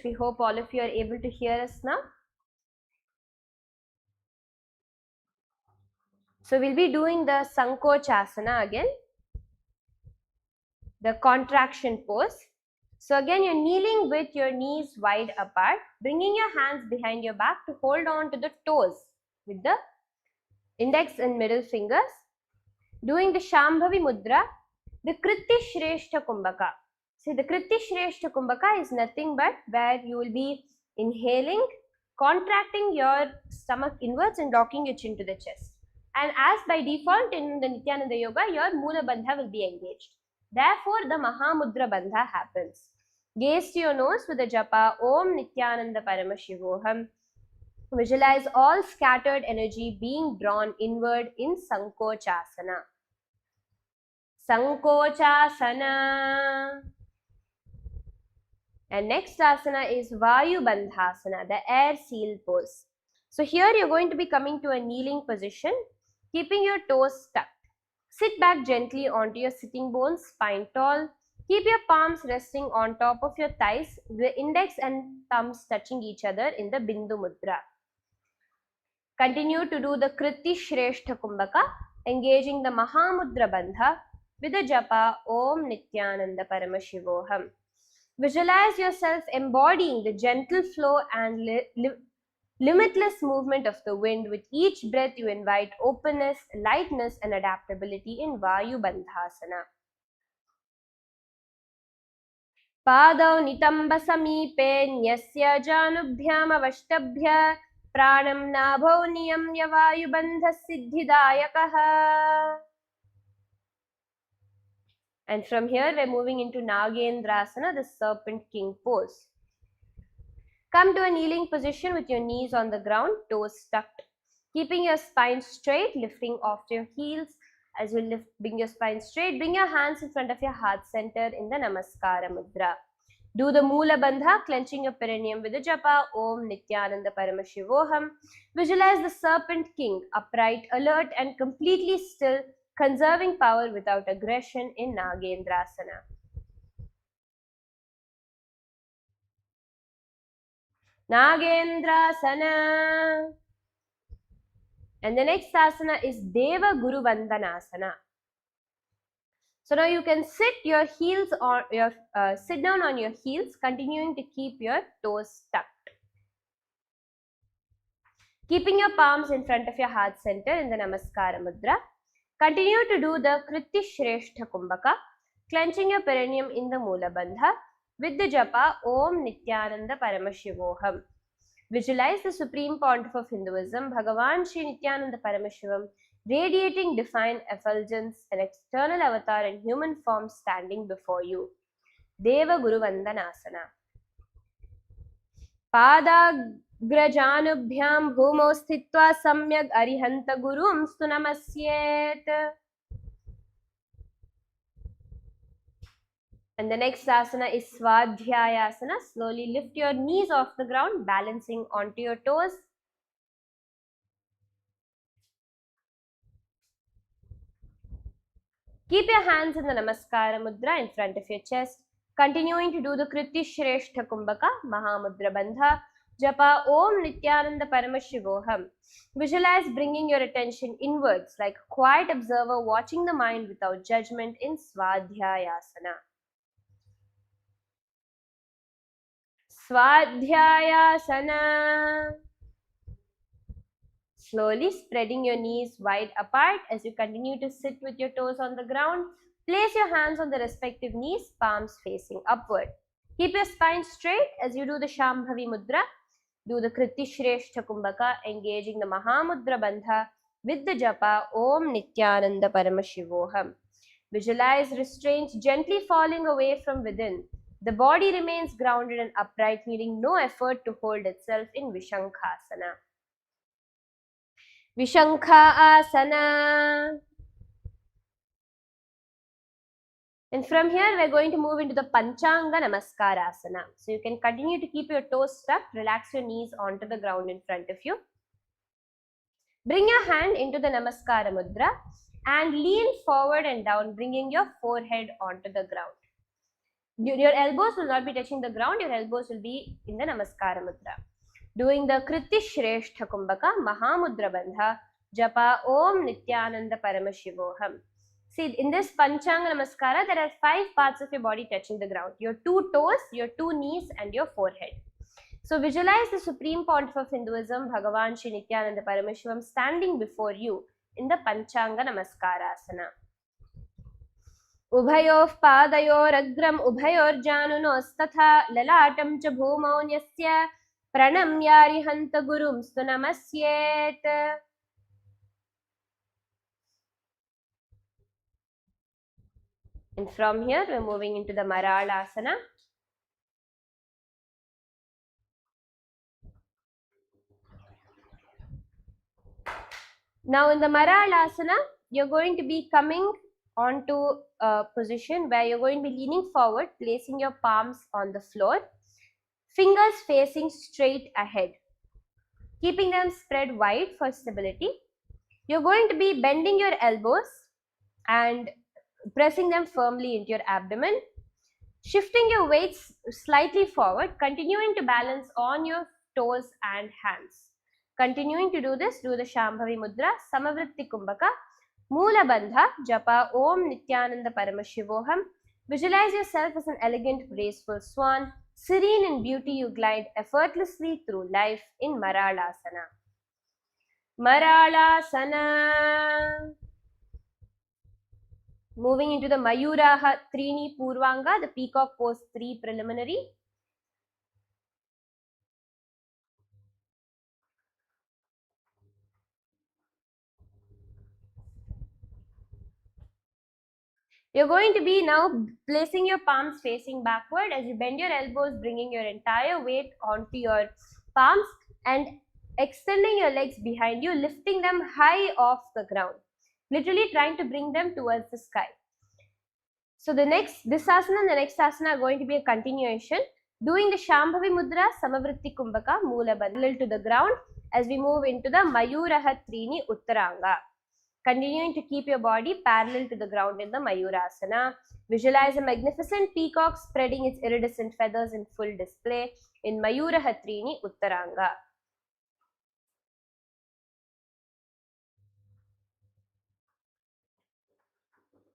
We hope all of you are able to hear us now. So we'll be doing the Sankochasana again, the contraction pose. So again, you're kneeling with your knees wide apart, bringing your hands behind your back to hold on to the toes with the index and middle fingers. Doing the Shambhavi Mudra, the Kriti Shrestha Kumbhaka. See, the Kriti Shrestha Kumbhaka is nothing but where you will be inhaling, contracting your stomach inwards and locking your chin to the chest. And as by default in the Nithyananda Yoga, your Mula Bandha will be engaged. Therefore, the Mahamudra Bandha happens. Gaze to your nose with the japa Om Nithyananda Paramashivoham. Visualize all scattered energy being drawn inward in Sankochasana. Sankochasana. And next asana is Vayu Bandhasana, the air seal pose. So here you're going to be coming to a kneeling position, keeping your toes tucked. Sit back gently onto your sitting bones, spine tall. Keep your palms resting on top of your thighs, the index and thumbs touching each other in the Bindu Mudra. Continue to do the Kriti Shrestha Kumbhaka, engaging the Mahamudra Bandha with the japa Om Nithyananda Paramashivoham. Visualize yourself embodying the gentle flow and limitless movement of the wind. With each breath, you invite openness, lightness, and adaptability in Vayu Bandhasana. Padau nitamba samipe nyasya janubhyam avashtabhya pranam nabho niyamya Vayu Bandha siddhidayakaha. And from here, we're moving into Nagendrasana, the serpent king pose. Come to a kneeling position with your knees on the ground, toes tucked. Keeping your spine straight, lifting off your heels. As you bring your spine straight, bring your hands in front of your heart center in the Namaskara Mudra. Do the Mula Bandha, clenching your perineum with the japa Om Nithyananda Paramashivoham. Visualize the serpent king, upright, alert, and completely still, conserving power without aggression in Nagendrasana. Nagendrasana. And the next asana is Deva Guru Vandanasana. So now you can sit your heels or sit down on your heels, continuing to keep your toes tucked. Keeping your palms in front of your heart center in the Namaskara Mudra. Continue to do the Kriti Shrestha Kumbhaka, clenching your perineum in the Mula Bandha with the japa Om Nithyananda Paramashivoham. Visualize the Supreme Pontiff of Hinduism, Bhagavan Sri Nithyananda Paramashivam, radiating divine effulgence, an external avatar in human form standing before you. Deva Guru Vandanasana. Padagrajānubhyam bhūmau sthitva samyak arihanta gurum stu namasyet. And the next asana is Svadhyayasana. Slowly lift your knees off the ground, balancing onto your toes. Keep your hands in the Namaskara Mudra in front of your chest. Continuing to do the Kriti Shrestha Kumbhaka, Mahamudra Bandha, japa Om Nithyananda Paramashivoham. Visualize bringing your attention inwards like a quiet observer watching the mind without judgment in Svadhyayasana. Svadhyayasana. Slowly spreading your knees wide apart as you continue to sit with your toes on the ground. Place your hands on the respective knees, palms facing upward. Keep your spine straight as you do the Shambhavi Mudra. Do the Kriti Shrestha Kumbhaka, engaging the Mahamudra Bandha with the japa Om Nithyananda Paramashivoham. Visualize restraint gently falling away from within. The body remains grounded and upright, needing no effort to hold itself in Vishankhasana. Vishankha Asana. And from here, we're going to move into the Panchanga Namaskara Asana. So you can continue to keep your toes tucked, relax your knees onto the ground in front of you. Bring your hand into the Namaskara Mudra and lean forward and down, bringing your forehead onto the ground. Your elbows will not be touching the ground, your elbows will be in the Namaskara Mudra. Doing the Kriti Shrestha Kumbhaka Mahamudra Bandha Japa Om Nithyananda Paramashivoham. See, in this Panchanga Namaskara, there are 5 parts of your body touching the ground. Your 2 toes, your 2 knees and your forehead. So visualize the Supreme Pontiff of Hinduism, Bhagavan Shri Nithyananda Paramashivam, standing before you in the Panchanga Namaskarasana. उभयोः पादयोरग्रम् उभयोर्जानुनोस्तथा ललाटं च भूमौ न्यस्य प्रणम्यारिहन्त गुरुंस्तु नमस्येत्. And from here we're moving into the Maralasana. Now in the Maralasana, you're going to be coming onto a position where you're going to be leaning forward, placing your palms on the floor, fingers facing straight ahead, keeping them spread wide for stability. You're going to be bending your elbows and pressing them firmly into your abdomen, shifting your weights slightly forward, continuing to balance on your toes and hands. Continuing to do this, do the Shambhavi Mudra, Samavritti Kumbhaka, Moola Bandha, Japa Om Nithyananda Paramashivoham. Visualize yourself as an elegant, graceful swan. Serene in beauty, you glide effortlessly through life in Maralasana. Maralasana. Moving into the Mayuraha Trini Purvanga, the peacock pose 3 preliminary. You're going to be now placing your palms facing backward as you bend your elbows, bringing your entire weight onto your palms and extending your legs behind you, lifting them high off the ground, literally trying to bring them towards the sky. So this asana and the next asana are going to be a continuation. Doing the Shambhavi Mudra, Samavritti Kumbhaka, Moola Bandha to the ground as we move into the Mayuraha Trini Uttaranga. Continuing to keep your body parallel to the ground in the Mayurasana. Visualize a magnificent peacock spreading its iridescent feathers in full display in Mayuraha Trini Uttaranga.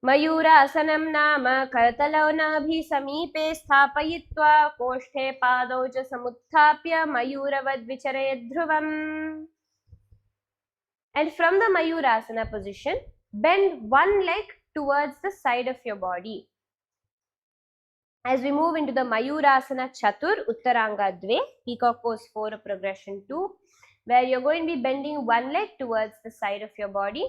मयूरासनं नाम करतलौ नाभि समीपे स्थापयित्वा कोष्ठे पादौ च समुत्थाप्य मयूरवद् विचरयेत् ध्रुवम्. And from the Mayurasana position, bend one leg towards the side of your body. As we move into the Mayurasana Chatur, Uttaranga Dve, peacock pose 4, progression 2, where you're going to be bending one leg towards the side of your body.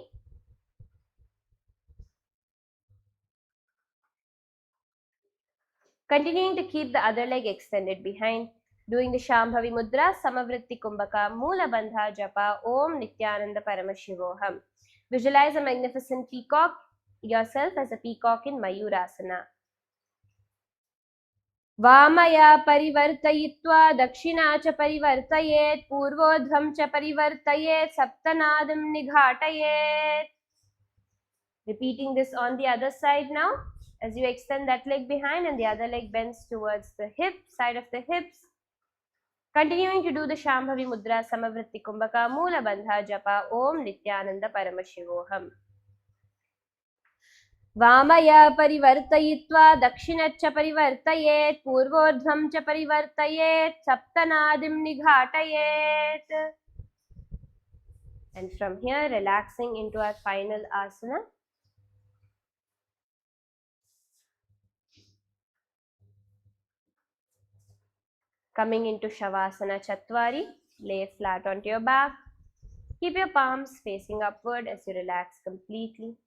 Continuing to keep the other leg extended behind. Doing the Shambhavi Mudra, Samavritti Kumbhaka, Moola Bandha Japa, Om Nithyananda Paramashivoham. Visualize a magnificent peacock, yourself as a peacock in Mayurasana. वामया परिवर्तयित्वा दक्षिणा च परिवर्तयेत् पूर्वोध्वं च परिवर्तयेत् सप्तनादं निघाटयेत्. Repeating this on the other side now. As you extend that leg behind and the other leg bends towards the hip, side of the hips. Continuing to do the Shambhavi Mudra, Samavritti Kumbhaka, Moola Bandha Japa, Om Nithyananda Paramashivoham. वामया परिवर्तयित्वा दक्षिणच्च परिवर्तयेत् पूर्वोर्ध्वं च परिवर्तयेत् सप्तनादिं निघाटयेत्. And from here, relaxing into our final asana. Coming into Shavasana Chatwari, lay flat onto your back. Keep your palms facing upward as you relax completely.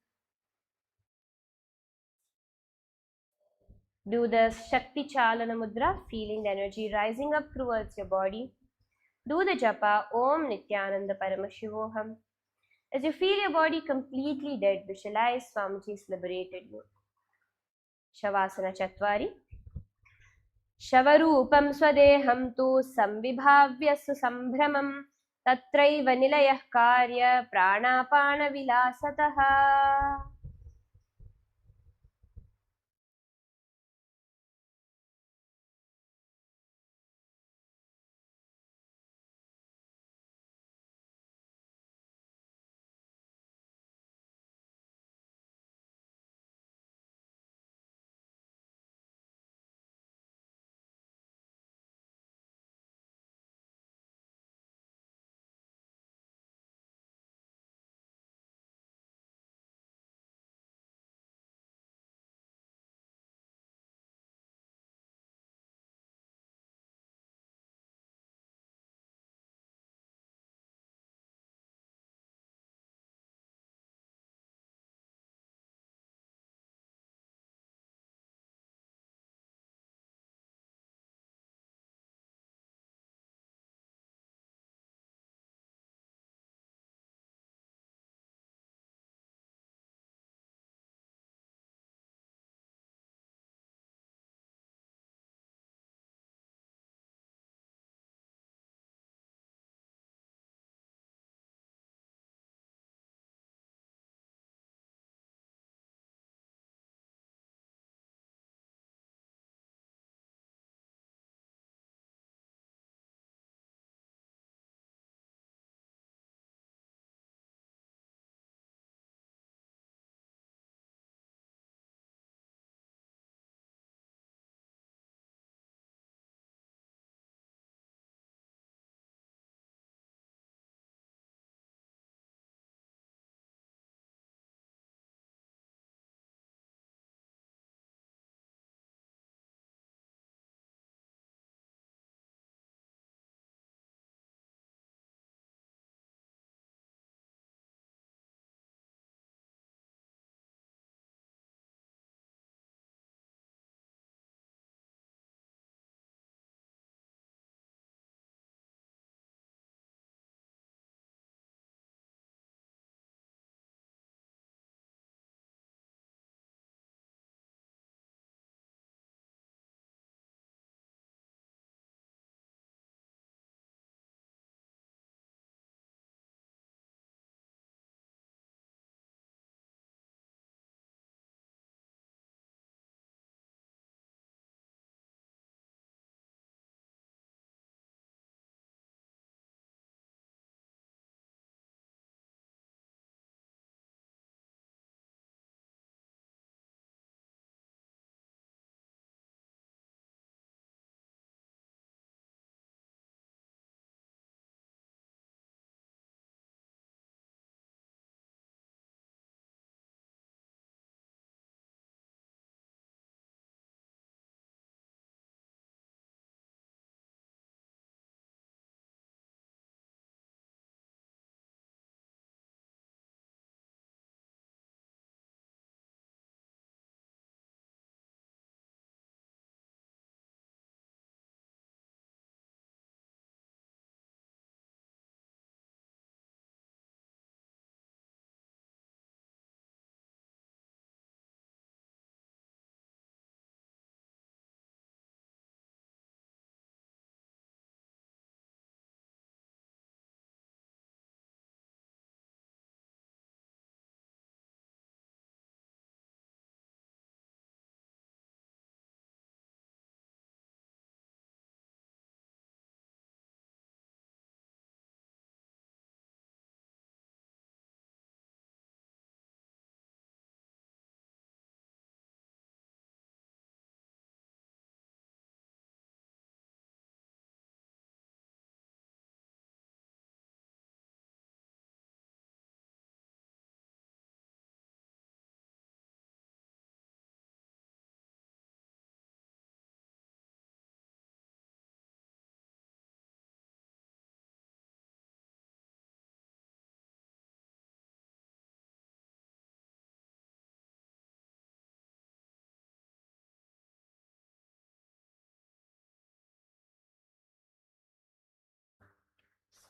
Do the Shakti Chalana Mudra, feeling the energy rising up towards your body. Do the Japa Om Nithyananda Paramashivoham. As you feel your body completely dead, visualize Swamiji's liberated you. Shavasana Chatwari. Shavarupam Swadeham tu Sambhibhavya Sambhramam Tatraiva Nilayah Karya Pranapana Vilasataha.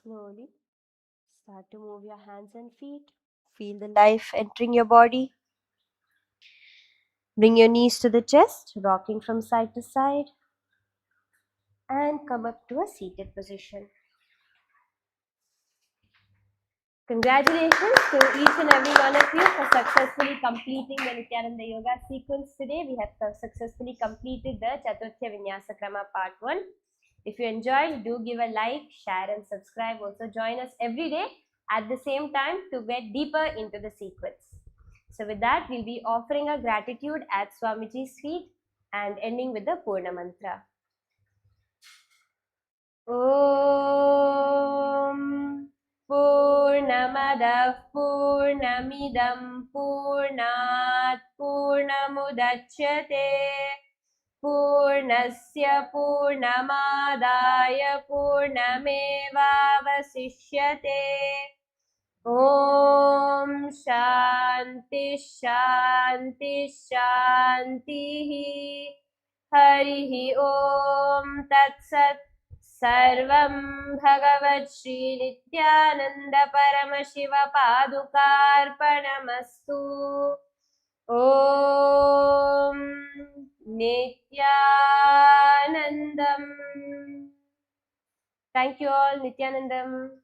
Slowly start to move your hands and feet. Feel the life entering your body. Bring your knees to the chest, rocking from side to side. And come up to a seated position. Congratulations to each and every one of you for successfully completing the Nithyananda Yoga sequence today. We have successfully completed the Tritiya Vinyasa Krama part 1. If you enjoyed, do give a like, share and subscribe. Also join us every day at the same time to get deeper into the sequence. So with that, we'll be offering our gratitude at Swamiji's feet and ending with the Purna Mantra. Om Purnamadah Purnamidam Purnat Purnamudachyate Purnasya Purnamadaya Purnamevavasishyate. Om Shanti Shanti Shanti Harihi Om Tat Sat Sarvam Bhagavat Shri Nithyananda Paramashiva Padukarpanamastu. Om Nithyanandam. Thank you all. Nithyanandam.